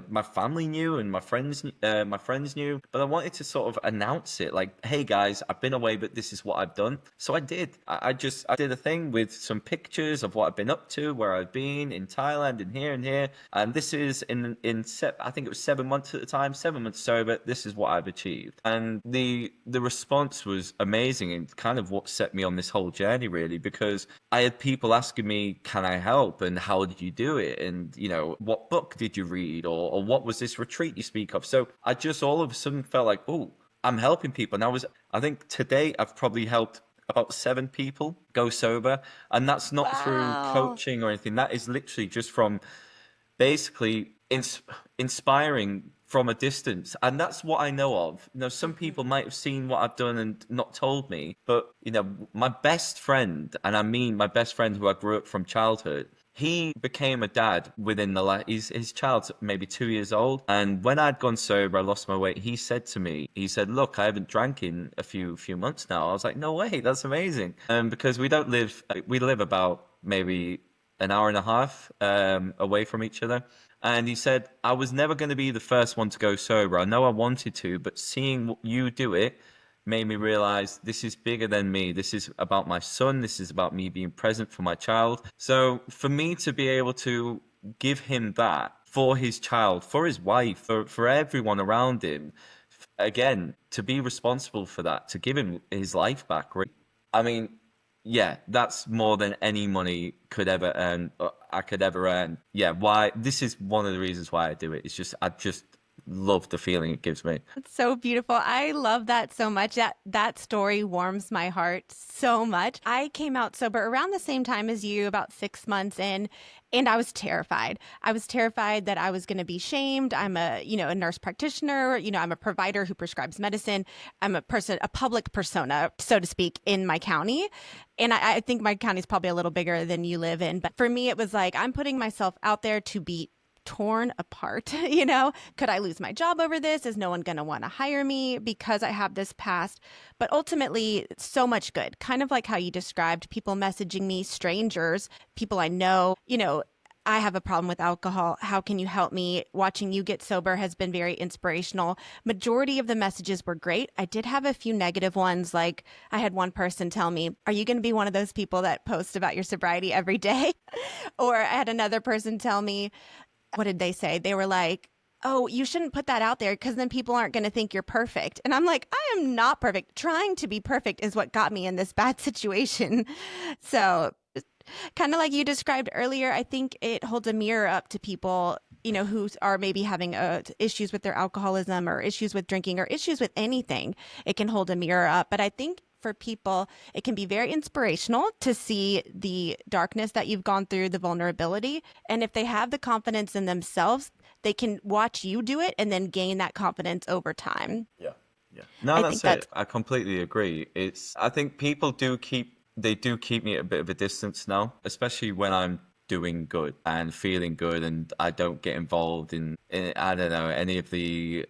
My family knew and my friends knew, but I wanted to sort of announce it like, hey guys, I've been away, but this is what I've done. So I did. I did a thing with some pictures of what I've been up to, where I've been in Thailand and here. And this is I think it was 7 months at the time, 7 months sober. This is what I've achieved. And the response was amazing and kind of what set me on this whole journey, really, because I had people asking me, can I help? And how did you do it? And, what book did you read? Or what was this retreat you speak of? So I just all of a sudden felt like, oh, I'm helping people. And I think today I've probably helped about 7 people go sober. And that's not through Wow. coaching or anything. That is literally just from basically inspiring from a distance. And that's what I know of. Some people might have seen what I've done and not told me, but my best friend, and I mean my best friend who I grew up from childhood, he became a dad within his child's maybe 2 years old. And when I'd gone sober, I lost my weight. He said to me, look, I haven't drank in a few months now. I was like, no way, that's amazing. Because we live about maybe an hour and a half away from each other. And he said, I was never going to be the first one to go sober. I know I wanted to, but seeing you do it made me realize this is bigger than me. This is about my son. This is about me being present for my child. So for me to be able to give him that for his child, for his wife, for everyone around him, again, to be responsible for that, to give him his life back. I mean, yeah, that's more than any money could ever earn. I could ever earn. Yeah, why? This is one of the reasons why I do it. It's just I just love the feeling it gives me. It's so beautiful. I love that so much. That story warms my heart so much. I came out sober around the same time as you, about 6 months in, and I was terrified. I was terrified that I was going to be shamed. I'm a nurse practitioner. I'm a provider who prescribes medicine. I'm a public persona, so to speak, in my county. And I think my county is probably a little bigger than you live in. But for me, it was like, I'm putting myself out there to beat torn apart. Could I lose my job over this? Is no one going to want to hire me because I have this past? But ultimately, so much good. Kind of like how you described people messaging me, strangers, people I know, I have a problem with alcohol. How can you help me? Watching you get sober has been very inspirational. Majority of the messages were great. I did have a few negative ones. Like I had one person tell me, "Are you going to be one of those people that post about your sobriety every day?" Or I had another person tell me, what did they say? They were like, "Oh, you shouldn't put that out there because then people aren't going to think you're perfect." And I'm like, I am not perfect. Trying to be perfect is what got me in this bad situation. So kind of like you described earlier, I think it holds a mirror up to people, who are maybe having issues with their alcoholism or issues with drinking or issues with anything. It can hold a mirror up. But I think for people, it can be very inspirational to see the darkness that you've gone through, the vulnerability. And if they have the confidence in themselves, they can watch you do it and then gain that confidence over time. Yeah. Yeah. No, I think that's that's it. I completely agree. I think people do keep me at a bit of a distance now, especially when I'm doing good and feeling good and I don't get involved in I don't know, any of the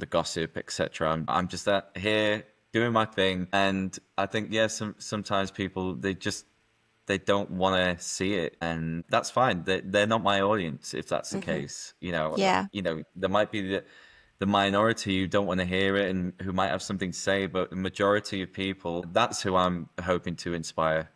gossip, etc. I'm just here doing my thing. And I think, yeah, sometimes people, they don't want to see it, and that's fine. They're not my audience if that's the case. yeah. There might be the minority who don't want to hear it and who might have something to say, but the majority of people, that's who I'm hoping to inspire.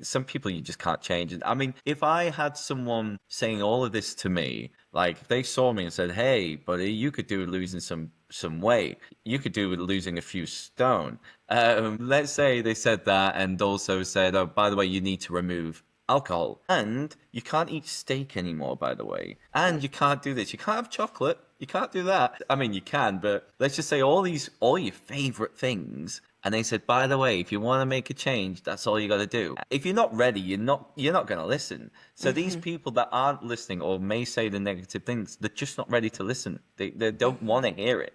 Some people you just can't change. And I mean, if I had someone saying all of this to me, like if they saw me and said, "Hey, buddy, you could do with losing some weight. You could do with losing a few stone." Let's say they said that and also said, "Oh, by the way, you need to remove alcohol. And you can't eat steak anymore, by the way. And you can't do this. You can't have chocolate. You can't do that." I mean, you can, but let's just say all your favorite things. And they said, "By the way, if you want to make a change, that's all you got to do." If you're not ready, you're not going to listen. So these people that aren't listening or may say the negative things, they're just not ready to listen. They don't want to hear it.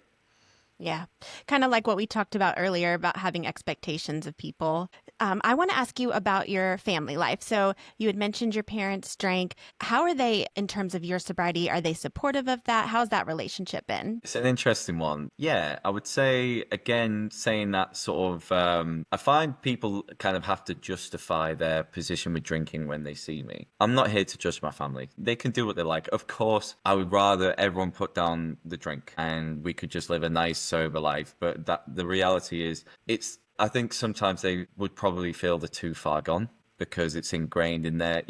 Yeah. Kind of like what we talked about earlier about having expectations of people. I want to ask you about your family life. So you had mentioned your parents drank. How are they in terms of your sobriety? Are they supportive of that? How's that relationship been? It's an interesting one. Yeah, I would say, again, saying that sort of, I find people kind of have to justify their position with drinking when they see me. I'm not here to judge my family. They can do what they like. Of course, I would rather everyone put down the drink and we could just live a nice, sober life. But the reality is, I think sometimes they would probably feel they're too far gone because it's ingrained in there.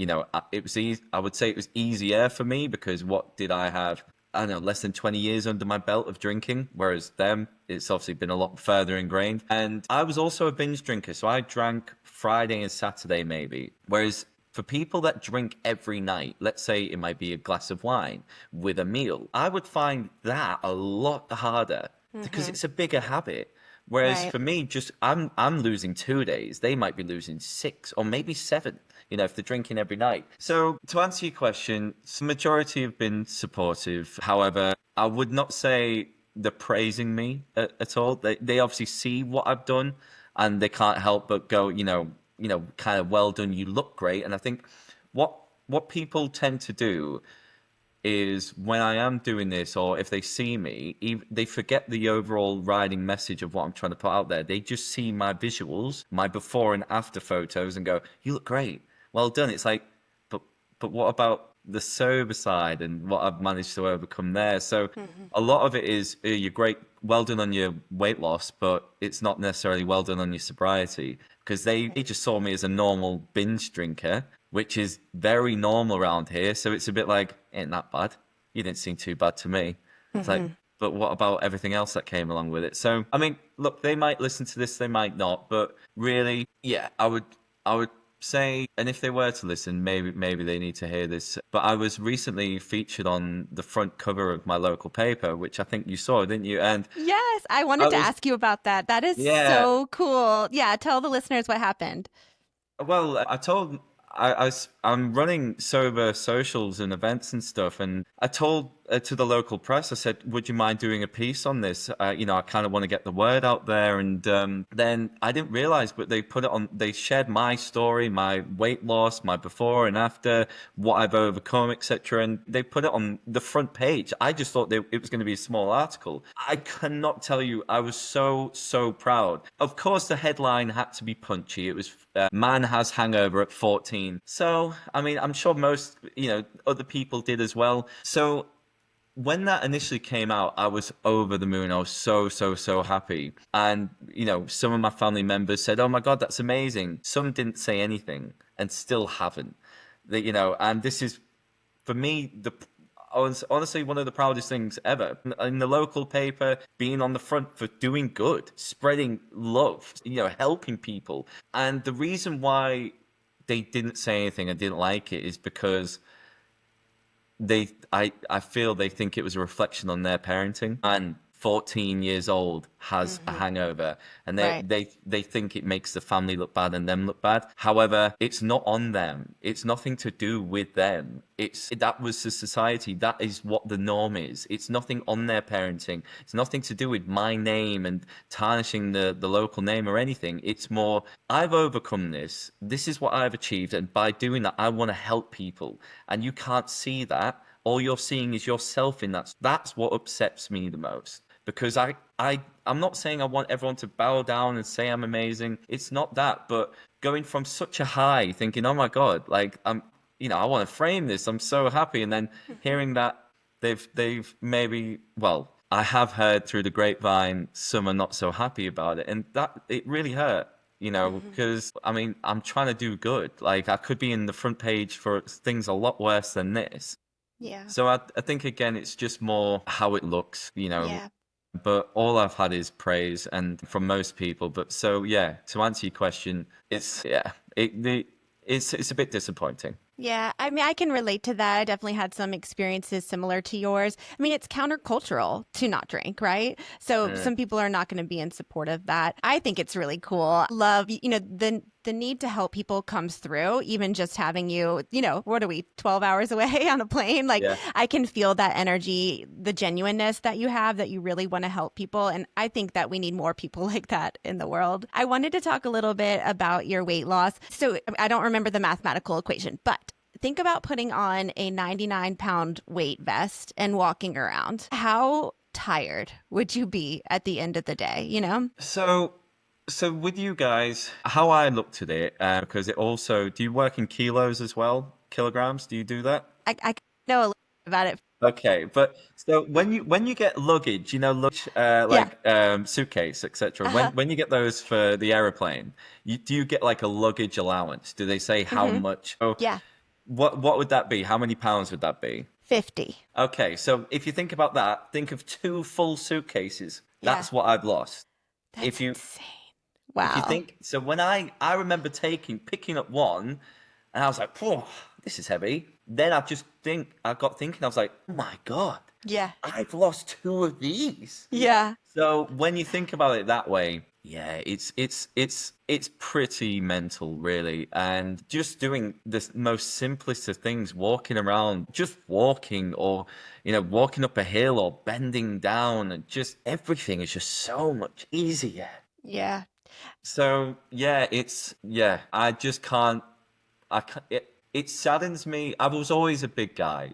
It was easy. I would say it was easier for me because what did I have? I don't know, less than 20 years under my belt of drinking, whereas them, it's obviously been a lot further ingrained. And I was also a binge drinker, so I drank Friday and Saturday maybe. Whereas for people that drink every night, let's say it might be a glass of wine with a meal, I would find that a lot harder because it's a bigger habit. Whereas Right. for me, just I'm losing 2 days. They might be losing 6 or maybe 7. If they're drinking every night. So to answer your question, the majority have been supportive. However, I would not say they're praising me at all. They obviously see what I've done, and they can't help but go, kind of well done. You look great. And I think what people tend to do is when I am doing this, or if they see me, they forget the overall riding message of what I'm trying to put out there. They just see my visuals, my before and after photos, and go, "You look great, well done." It's like, but what about the sober side and what I've managed to overcome there? So a lot of it is, "You're great, well done on your weight loss," but it's not necessarily well done on your sobriety because they just saw me as a normal binge drinker, which is very normal around here. So it's a bit like, "Ain't that bad. You didn't seem too bad to me." It's like, but what about everything else that came along with it? So, I mean, look, they might listen to this, they might not, but really, yeah, I would say, and if they were to listen, maybe they need to hear this. But I was recently featured on the front cover of my local paper, which I think you saw, didn't you? And Yes, I I wanted to was, ask you about that. That is yeah. so cool. Yeah, tell the listeners what happened. Well, I'm running sober socials and events and stuff, and I told to the local press. I said, would you mind doing a piece on this? I kind of want to get the word out there. And then I didn't realize, but they shared my story, my weight loss, my before and after, what I've overcome, etc. And they put it on the front page. I just thought it was going to be a small article. I cannot tell you, I was so, so proud. Of course, the headline had to be punchy. It was man has hangover at 14. So, I mean, I'm sure most, other people did as well. So when that initially came out, I was over the moon. I was so, so, so happy. And, some of my family members said, oh my God, that's amazing. Some didn't say anything and still haven't. And this is, for me, honestly one of the proudest things ever. In the local paper, being on the front for doing good, spreading love, helping people. And the reason why they didn't say anything and didn't like it is because I feel they think it was a reflection on their parenting, and 14 years old has a hangover, and Right. they think it makes the family look bad and them look bad. However, it's not on them. It's nothing to do with them. That was the society. That is what the norm is. It's nothing on their parenting. It's nothing to do with my name and tarnishing the local name or anything. It's more, I've overcome this. This is what I've achieved, and by doing that, I want to help people. And you can't see that. All you're seeing is yourself in that. That's what upsets me the most. Because I'm not saying I want everyone to bow down and say I'm amazing. It's not that, but going from such a high, thinking, oh my God, like I want to frame this. I'm so happy. And then hearing that they've maybe, well, I have heard through the grapevine, some are not so happy about it. And that, it really hurt, because I mean, I'm trying to do good. Like I could be in the front page for things a lot worse than this. Yeah. So I think, again, it's just more how it looks, Yeah. but all I've had is praise, and from most people. But so, yeah, to answer your question, it's a bit disappointing. Yeah, I mean, I can relate to that. I definitely had some experiences similar to yours. I mean, it's countercultural to not drink, right? So Mm. some people are not going to be in support of that. I think it's really cool. Love, the need to help people comes through, even just having you, what are we, 12 hours away on a plane? Like, Yeah. I can feel that energy, the genuineness that you have, that you really want to help people. And I think that we need more people like that in the world. I wanted to talk a little bit about your weight loss. So I don't remember the mathematical equation, but think about putting on a 99-pound weight vest and walking around. How tired would you be at the end of the day? So with you guys, how I looked at it, because it also, do you work in kilos as well? Kilograms? Do you do that? I know a little bit about it. Okay, but so when you get luggage, luggage, Yeah. suitcase, etc. Uh-huh. When you get those for the aeroplane, do you get like a luggage allowance? Do they say how Mm-hmm. much? Oh, Yeah. what would that be? How many pounds would that be? 50. Okay, so if you think about that, think of 2 full suitcases. Yeah. That's what I've lost. That's If you insane. if you Wow. think so, when I remember picking up one, and I was like, "Whoa, this is heavy." Then I got thinking, I was like, "Oh my God, Yeah. I've lost 2 of these." Yeah. So when you think about it that way, yeah, it's pretty mental, really. And just doing the most simplest of things, walking around, just walking, or walking up a hill or bending down, and just everything is just so much easier. Yeah. So yeah, I just can't. It saddens me. I was always a big guy,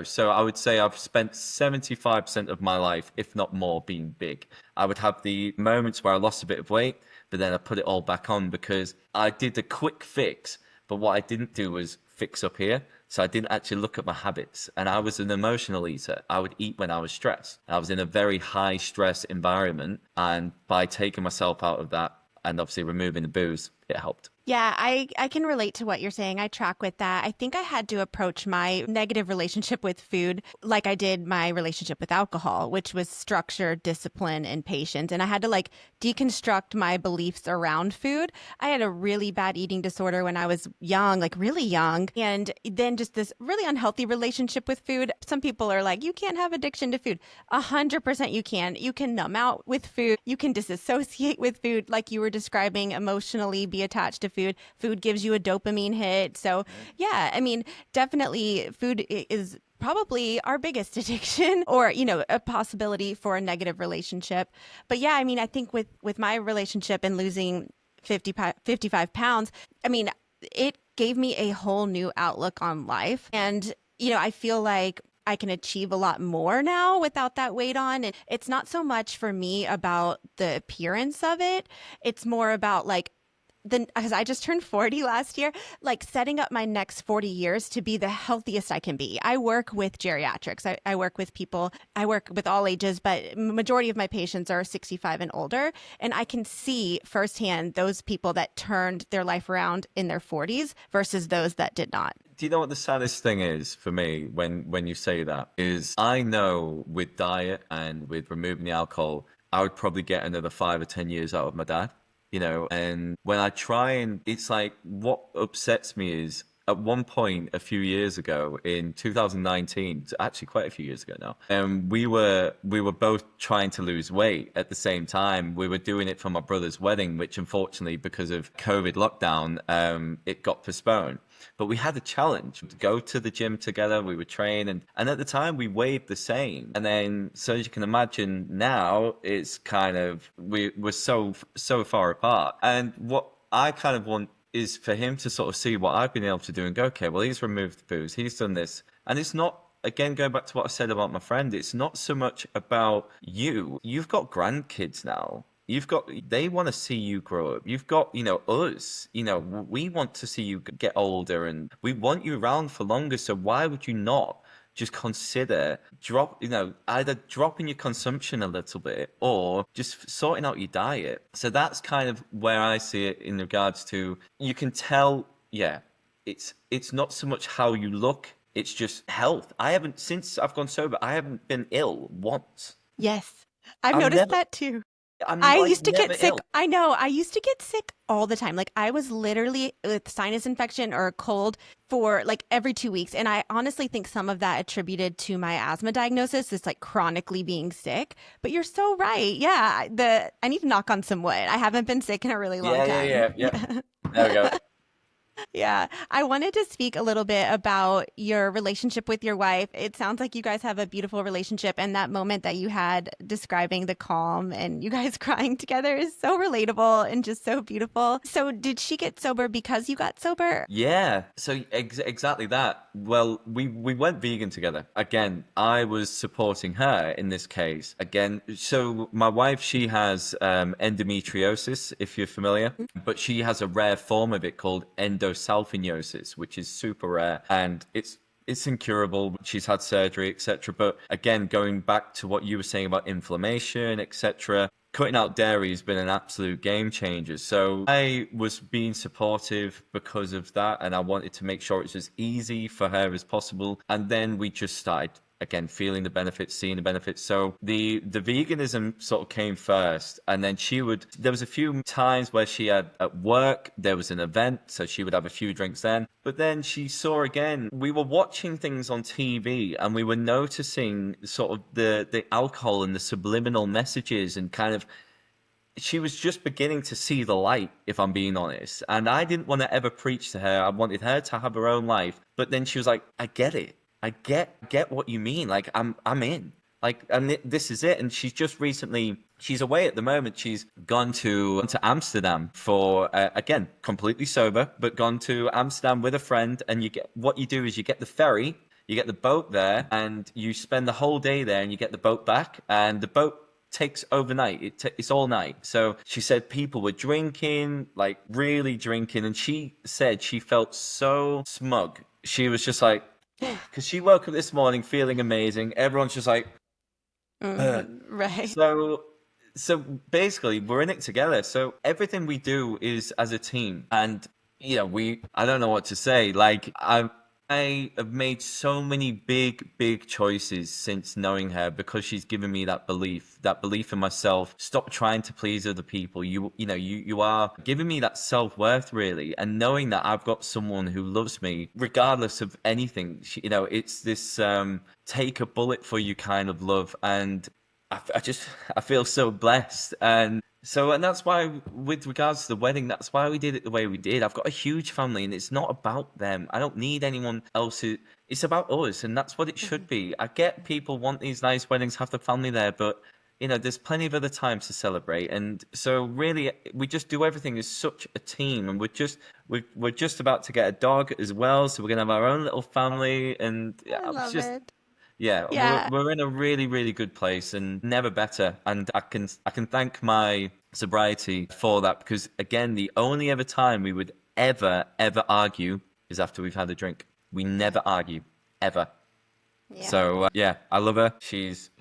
so I would say I've spent 75% of my life, if not more, being big. I would have the moments where I lost a bit of weight, but then I put it all back on because I did a quick fix. But what I didn't do was fix up here. So I didn't actually look at my habits. And I was an emotional eater. I would eat when I was stressed. I was in a very high stress environment. And by taking myself out of that and obviously removing the booze, it helped. Yeah, I can relate to what you're saying. I track with that. I think I had to approach my negative relationship with food like I did my relationship with alcohol, which was structure, discipline, and patience. And I had to deconstruct my beliefs around food. I had a really bad eating disorder when I was young, like really young. And then just this really unhealthy relationship with food. Some people are like, you can't have addiction to food. 100% you can. You can numb out with food. You can disassociate with food, like you were describing, emotionally be attached to food. Food gives you a dopamine hit. So yeah, I mean, definitely food is probably our biggest addiction or, a possibility for a negative relationship. But yeah, I mean, I think with my relationship and losing 55 pounds, I mean, it gave me a whole new outlook on life. And, I feel like I can achieve a lot more now without that weight on. And it's not so much for me about the appearance of it. It's more about like because I just turned 40 last year, like setting up my next 40 years to be the healthiest I can be. I work with geriatrics. I work with people, I work with all ages, but majority of my patients are 65 and older. And I can see firsthand those people that turned their life around in their 40s versus those that did not. Do you know what the saddest thing is for me when you say that? Is I know with diet and with removing the alcohol, I would probably get another 5 or 10 years out of my dad. And when I try and it's like what upsets me is at one point a few years ago in 2019, actually quite a few years ago now, we were both trying to lose weight at the same time. We were doing it for my brother's wedding, which unfortunately because of COVID lockdown, it got postponed. But we had a challenge to go to the gym together. We would train, and at the time we weighed the same. And then, so as you can imagine, now it's kind of we're so far apart. And what I kind of want is for him to sort of see what I've been able to do and go, okay, well, he's removed the booze, he's done this, and it's not. Again, going back to what I said about my friend, it's not so much about you. You've got grandkids now. They want to see you grow up. You've got, us, we want to see you get older and we want you around for longer. So why would you not just consider either dropping your consumption a little bit or just sorting out your diet? So that's kind of where I see it in regards to, you can tell, yeah, it's not so much how you look, it's just health. Since I've gone sober, I haven't been ill once. Yes, I've I'm noticed never, that too. I'm I like used to never get sick. ill. I know. I used to get sick all the time. Like I was literally with sinus infection or a cold for like every 2 weeks. And I honestly think some of that attributed to my asthma diagnosis, is like chronically being sick. But you're so right. Yeah. I need to knock on some wood. I haven't been sick in a really long time. Yeah. There we go. Yeah, I wanted to speak a little bit about your relationship with your wife. It sounds like you guys have a beautiful relationship, and that moment that you had describing the calm and you guys crying together is so relatable and just so beautiful. So, did she get sober because you got sober? Yeah, so exactly that. Well, we went vegan together. Again, I was supporting her in this case. Again, so my wife, she has endometriosis, if you're familiar, but she has a rare form of it called endosalpingosis, which is super rare, and it's incurable. She's had surgery, etc. But again, going back to what you were saying about inflammation, etc., cutting out dairy has been an absolute game changer. So I was being supportive because of that, and I wanted to make sure it's as easy for her as possible. And then we just started again feeling the benefits, seeing the benefits. So the veganism sort of came first, and then there was a few times where she had at work, there was an event, so she would have a few drinks then. But then she saw again, we were watching things on TV and we were noticing sort of the alcohol and the subliminal messages, and kind of she was just beginning to see the light, if I'm being honest. And I didn't want to ever preach to her. I wanted her to have her own life. But then she was like, I get it. I get what you mean. Like I'm in. Like, and this is it. And she's away at the moment. She's gone to Amsterdam for again, completely sober, but gone to Amsterdam with a friend. And what you do is you get the ferry, you get the boat there, and you spend the whole day there, and you get the boat back, and the boat takes overnight. It's all night. So she said people were drinking, like really drinking, and she said she felt so smug. She was just like, because she woke up this morning feeling amazing. Everyone's just like, Right. so basically we're in it together. So everything we do is as a team, and I don't know what to say. Like I have made so many big choices since knowing her, because she's given me that belief in myself. Stop trying to please other people. You are giving me that self-worth, really, and knowing that I've got someone who loves me regardless of anything. It's this take a bullet for you kind of love. And I feel so blessed. And that's why, with regards to the wedding, that's why we did it the way we did. I've got a huge family, and it's not about them. I don't need anyone else. It's about us, and that's what it should be. I get people want these nice weddings, have the family there, but there's plenty of other times to celebrate. And so, really, we just do everything as such a team, and we're just about to get a dog as well, so we're gonna have our own little family, and yeah, I it's love just it. yeah, we're Yeah. we're in a really, really good place and never better. And I can thank my sobriety for that, because again, the only ever time we would ever argue is after we've had a drink. We never argue ever. Yeah. So yeah, I love her. She's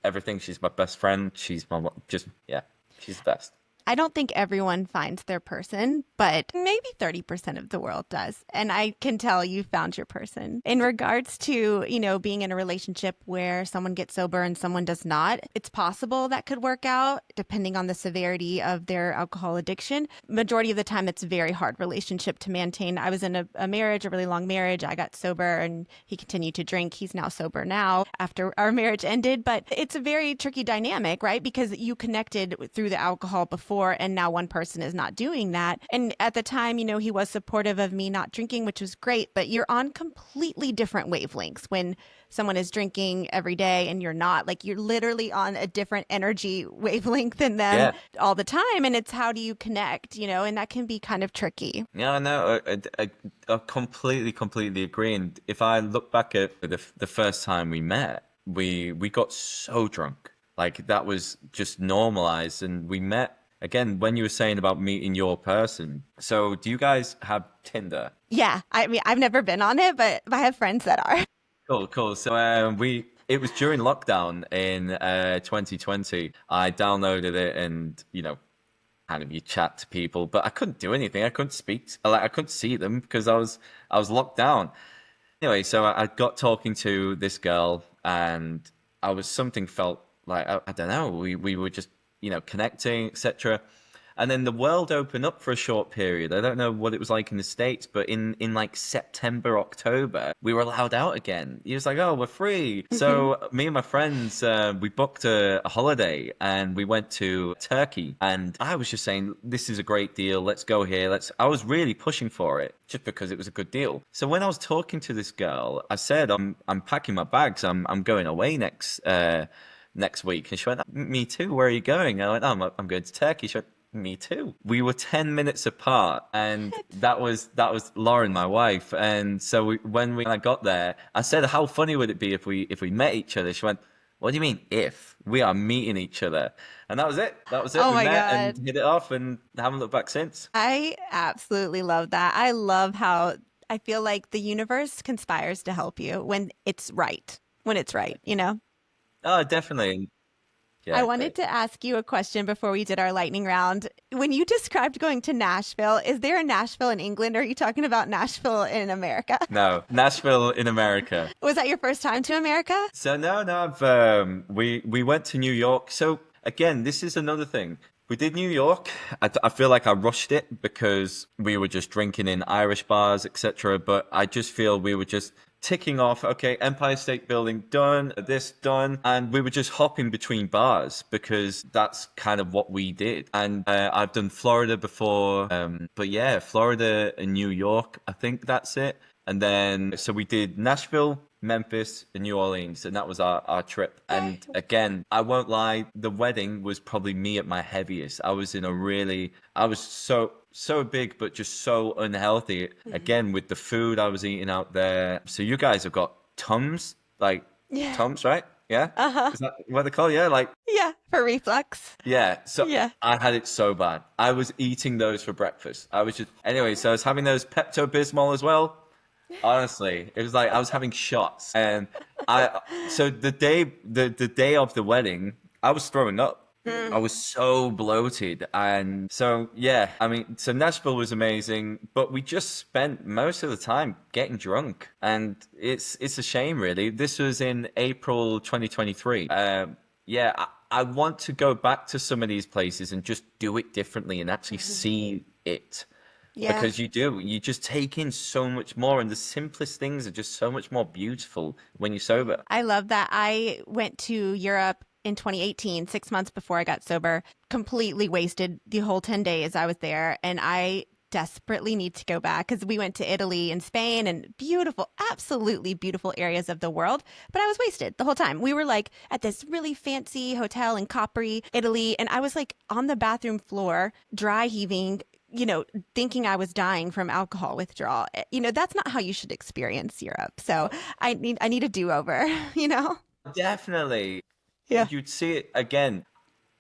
everything. She's my best friend. She's my just yeah, she's the best. I don't think everyone finds their person, but maybe 30% of the world does. And I can tell you found your person. In regards to, being in a relationship where someone gets sober and someone does not, it's possible that could work out depending on the severity of their alcohol addiction. Majority of the time, it's a very hard relationship to maintain. I was in a marriage, a really long marriage. I got sober and he continued to drink. He's now sober now after our marriage ended. But it's a very tricky dynamic, right? Because you connected through the alcohol before, and now one person is not doing that. And at the time, he was supportive of me not drinking, which was great, but you're on completely different wavelengths when someone is drinking every day and you're not. Like, you're literally on a different energy wavelength than them Yeah, all the time. And it's how do you connect, and that can be kind of tricky. yeah, I know. I completely agree. And if I look back at the first time we met, we got so drunk. Like, that was just normalized, and we met again when you were saying about meeting your person. So, do you guys have Tinder? Yeah. I mean, I've never been on it, but I have friends that are. Cool, cool. So, it was during lockdown in 2020. I downloaded it, and kind of you chat to people, but I couldn't do anything. I couldn't speak. Like, I couldn't see them because I was locked down. Anyway, so I got talking to this girl, and something felt like, I don't know. We were just connecting, etc. And then the world opened up for a short period. I don't know what it was like in the States, but in like September, October, we were allowed out again. He was like, "Oh, we're free." So me and my friends, we booked a holiday and we went to Turkey. And I was just saying, "This is a great deal. Let's go here." I was really pushing for it just because it was a good deal. So when I was talking to this girl, I said, "I'm packing my bags. I'm going away next week." And she went, "Me too. Where are you going?" I went, "Oh, I'm going to Turkey." She went, "Me too." We were 10 minutes apart, and that was Lauren, my wife. And so when I got there, I said, "How funny would it be if we met each other?" She went, "What do you mean if? We are meeting each other." And that was it. That was it. Oh We my met and God. hit it off, and haven't looked back since. I absolutely love that. I love how I feel like the universe conspires to help you when it's right. When it's right. Oh, definitely. I Yeah, wanted great. to ask you a question before we did our lightning round. When you described going to Nashville, is there a Nashville in England, or are you talking about Nashville in America? No, Nashville in America. Was that your first time to America? So no, we went to New York. So again, this is another thing. We did New York. I feel like I rushed it because we were just drinking in Irish bars, etc. But I just feel we were just ticking off. Okay, Empire State Building done, this done, and we were just hopping between bars because that's kind of what we did. And I've done Florida before, but yeah, Florida and New York. I think that's it. And then, so we did Nashville, Memphis, and New Orleans, and that was our trip. And again, I won't lie, the wedding was probably me at my heaviest. I was so big, but just so unhealthy. Again, with the food I was eating out there. So you guys have got Tums, like Yeah. Tums, right? Yeah? Uh-huh. Is that what they call? Yeah, like Yeah, for reflux. yeah, so Yeah. I had it so bad. I was eating those for breakfast. Anyway, so I was having those Pepto Bismol as well. Honestly, it was like I was having shots, and so the day of the wedding, I was throwing up. I Mm. was so bloated, and so yeah, I mean, so Nashville was amazing, but we just spent most of the time getting drunk, and it's a shame, really. This was in April 2023. Yeah, I want to go back to some of these places and just do it differently and actually see it Yeah. because you just take in so much more, and the simplest things are just so much more beautiful when you're sober. I love that. I went to Europe in 2018, 6 months before I got sober, completely wasted the whole 10 days I was there. And I desperately need to go back because we went to Italy and Spain and beautiful, absolutely beautiful areas of the world. But I was wasted the whole time. We were like at this really fancy hotel in Capri, Italy. And I was like on the bathroom floor, dry heaving, thinking I was dying from alcohol withdrawal. That's not how you should experience Europe. So I need a do-over, you know? Definitely. Yeah. You'd see it again.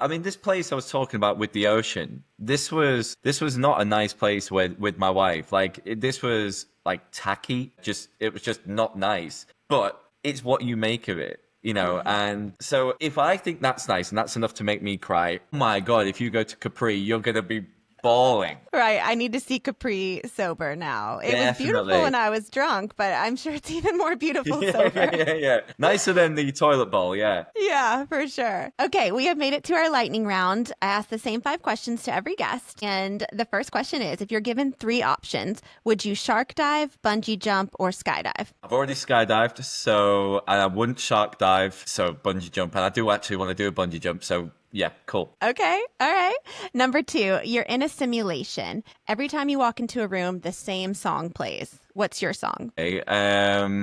I mean, this place I was talking about with the ocean, this was not a nice place with my wife. This was like tacky. It was just not nice. But it's what you make of it, you know. And so if I think that's nice and that's enough to make me cry, oh my God, if you go to Capri, you're gonna be bawling. Right. I need to see Capri sober now. It was beautiful Definitely. when I was drunk, but I'm sure it's even more beautiful Yeah, sober. yeah. Nicer than the toilet bowl, yeah. Yeah, for sure. Okay, we have made it to our lightning round. I ask the same 5 questions to every guest. And the first question is, if you're given 3 options, would you shark dive, bungee jump, or skydive? I've already skydived, so and I wouldn't shark dive, so bungee jump. And I do actually want to do a bungee jump, so yeah, cool. Okay, all right. Number 2, you're in a simulation. Every time you walk into a room, the same song plays. What's your song? Okay,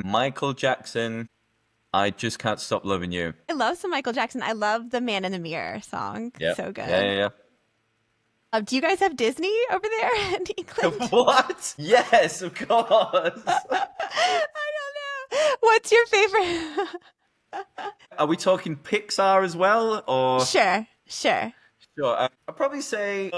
Michael Jackson, I Just Can't Stop Loving You. I love some Michael Jackson. I love the Man in the Mirror song. Yep. So good. Yeah. Do you guys have Disney over there in England? What? Yes, of course. I don't know. What's your favorite? Are we talking Pixar as well, or? Sure. Sure. I'd probably say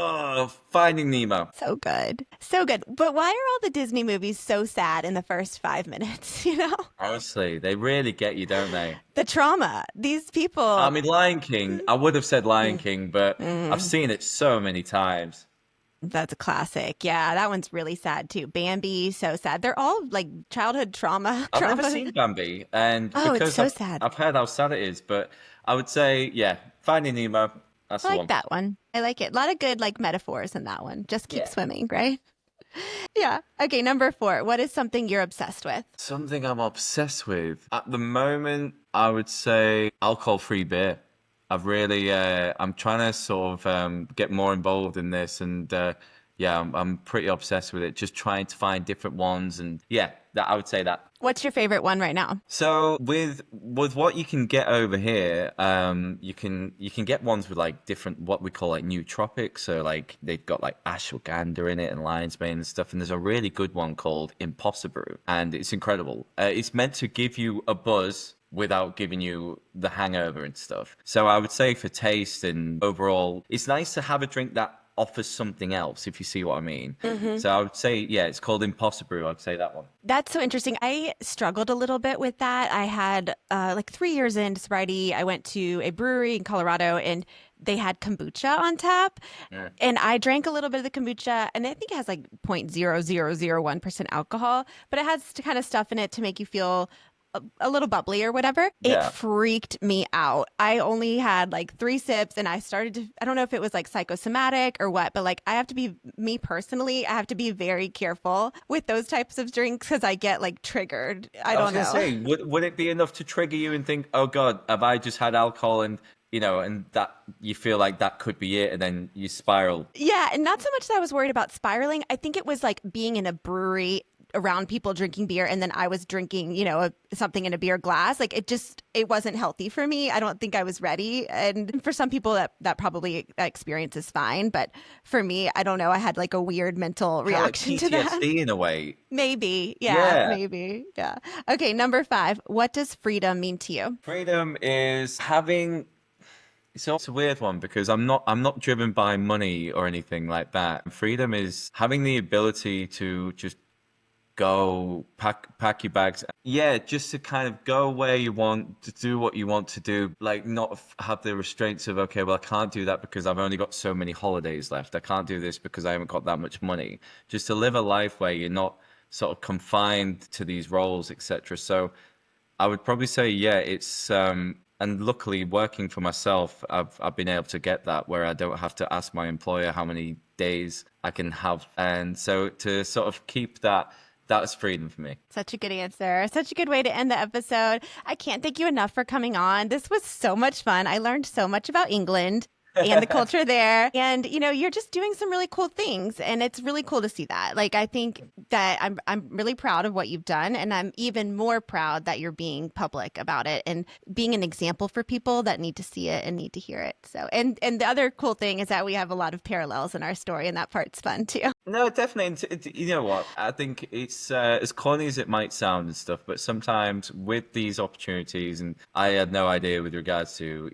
Finding Nemo. So good. So good. But why are all the Disney movies so sad in the first 5 minutes, you know? Honestly, they really get you, don't they? The trauma. These people. I mean, Lion King. I would have said Lion King, but I've seen it so many times. That's a classic. Yeah, that one's really sad too. Bambi, so sad. They're all like childhood trauma. I've never seen Bambi, and Oh, it's because so sad. I've heard how sad it is, but I would say, yeah, Finding Nemo. That's I the like one. that one. I like it. A lot of good like metaphors in that one. Just keep Yeah. swimming, right? Yeah. Okay, number 4. What is something you're obsessed with? Something I'm obsessed with at the moment, I would say alcohol-free beer. I'm trying to sort of get more involved in this, and yeah, I'm pretty obsessed with it. Just trying to find different ones, and yeah, I would say that. What's your favorite one right now? So with what you can get over here, you can get ones with like different what we call like nootropics. So like they've got like ashwagandha in it and lion's mane and stuff. And there's a really good one called Impossible Brew, and it's incredible. It's meant to give you a buzz without giving you the hangover and stuff. So I would say for taste and overall, it's nice to have a drink that offers something else, if you see what I mean. So I would say, yeah, it's called Impossible Brew. I'd say that one. That's so interesting. I struggled a little bit with that. I had like 3 years into sobriety, I went to a brewery in Colorado and they had kombucha on tap. Yeah. And I drank a little bit of the kombucha and I think it has like 0.0001% alcohol, but it has kind of stuff in it to make you feel a little bubbly or whatever. Yeah. It freaked me out. I only had like 3 sips and I started to, I don't know if it was like psychosomatic or what, but like I have to be, me personally, I have to be very careful with those types of drinks because I get like triggered. I don't know. was gonna say, would it be enough to trigger you and think, oh God, have I just had alcohol and and that you feel like that could be it, and then you spiral. Yeah, and not so much that I was worried about spiraling. I think it was like being in a brewery around people drinking beer and then I was drinking, something in a beer glass. Like it wasn't healthy for me. I don't think I was ready. And for some people that probably that experience is fine. But for me, I don't know. I had like a weird mental reaction like to that. PTSD in a way. Maybe. Yeah. Yeah, maybe. Yeah. Okay. Number 5. What does freedom mean to you? Freedom is having. It's also a weird one because I'm not driven by money or anything like that. Freedom is having the ability to just go pack your bags. Yeah, just to kind of go where you want, to do what you want to do, like not have the restraints of, okay, well, I can't do that because I've only got so many holidays left. I can't do this because I haven't got that much money. Just to live a life where you're not sort of confined to these roles, etc. So I would probably say, yeah, it's and luckily working for myself, I've been able to get that where I don't have to ask my employer how many days I can have. And so to sort of keep that that was freedom for me. Such a good answer. Such a good way to end the episode. I can't thank you enough for coming on. This was so much fun. I learned so much about England and the culture there. And you're just doing some really cool things, and it's really cool to see that. Like, I think that I'm really proud of what you've done, and I'm even more proud that you're being public about it and being an example for people that need to see it and need to hear it. So, and the other cool thing is that we have a lot of parallels in our story, and that part's fun too. No, definitely. And you know what? I think it's as corny as it might sound and stuff, but sometimes with these opportunities, and I had no idea with regards to,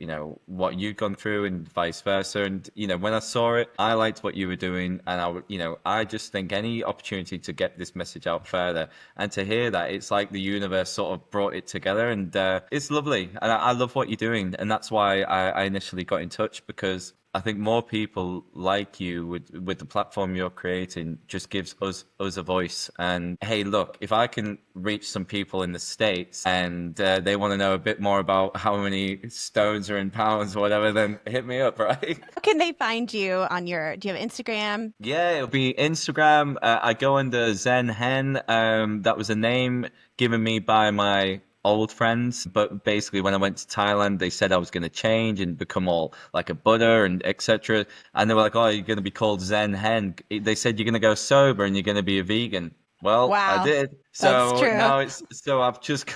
what you'd gone through and vice versa. And, when I saw it, I liked what you were doing. And I just think any opportunity to get this message out further and to hear that, it's like the universe sort of brought it together, and it's lovely. And I love what you're doing. And that's why I initially got in touch, because I think more people like you with the platform you're creating just gives us a voice. And hey, look, if I can reach some people in the States and they want to know a bit more about how many stones are in pounds or whatever, then hit me up, right? How can they find you do you have Instagram? Yeah, it'll be Instagram. I go under Zen Hen. That was a name given me by my old friends, but basically when I went to Thailand, they said I was going to change and become all like a Buddha and etc. And they were like, "Oh, you're going to be called Zen Hen." They said you're going to go sober and you're going to be a vegan. Well, I Wow, did. that's So true. now I've just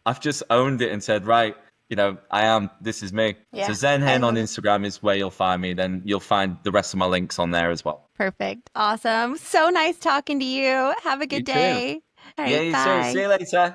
I've just owned it and said, right, this is me. So Yeah, Zen I Hen on love it. Instagram is where you'll find me. Then you'll find the rest of my links on there as well. Perfect. Awesome. So nice talking to you. Have a You good too. day. All Yeah, right, you too. See bye. you later.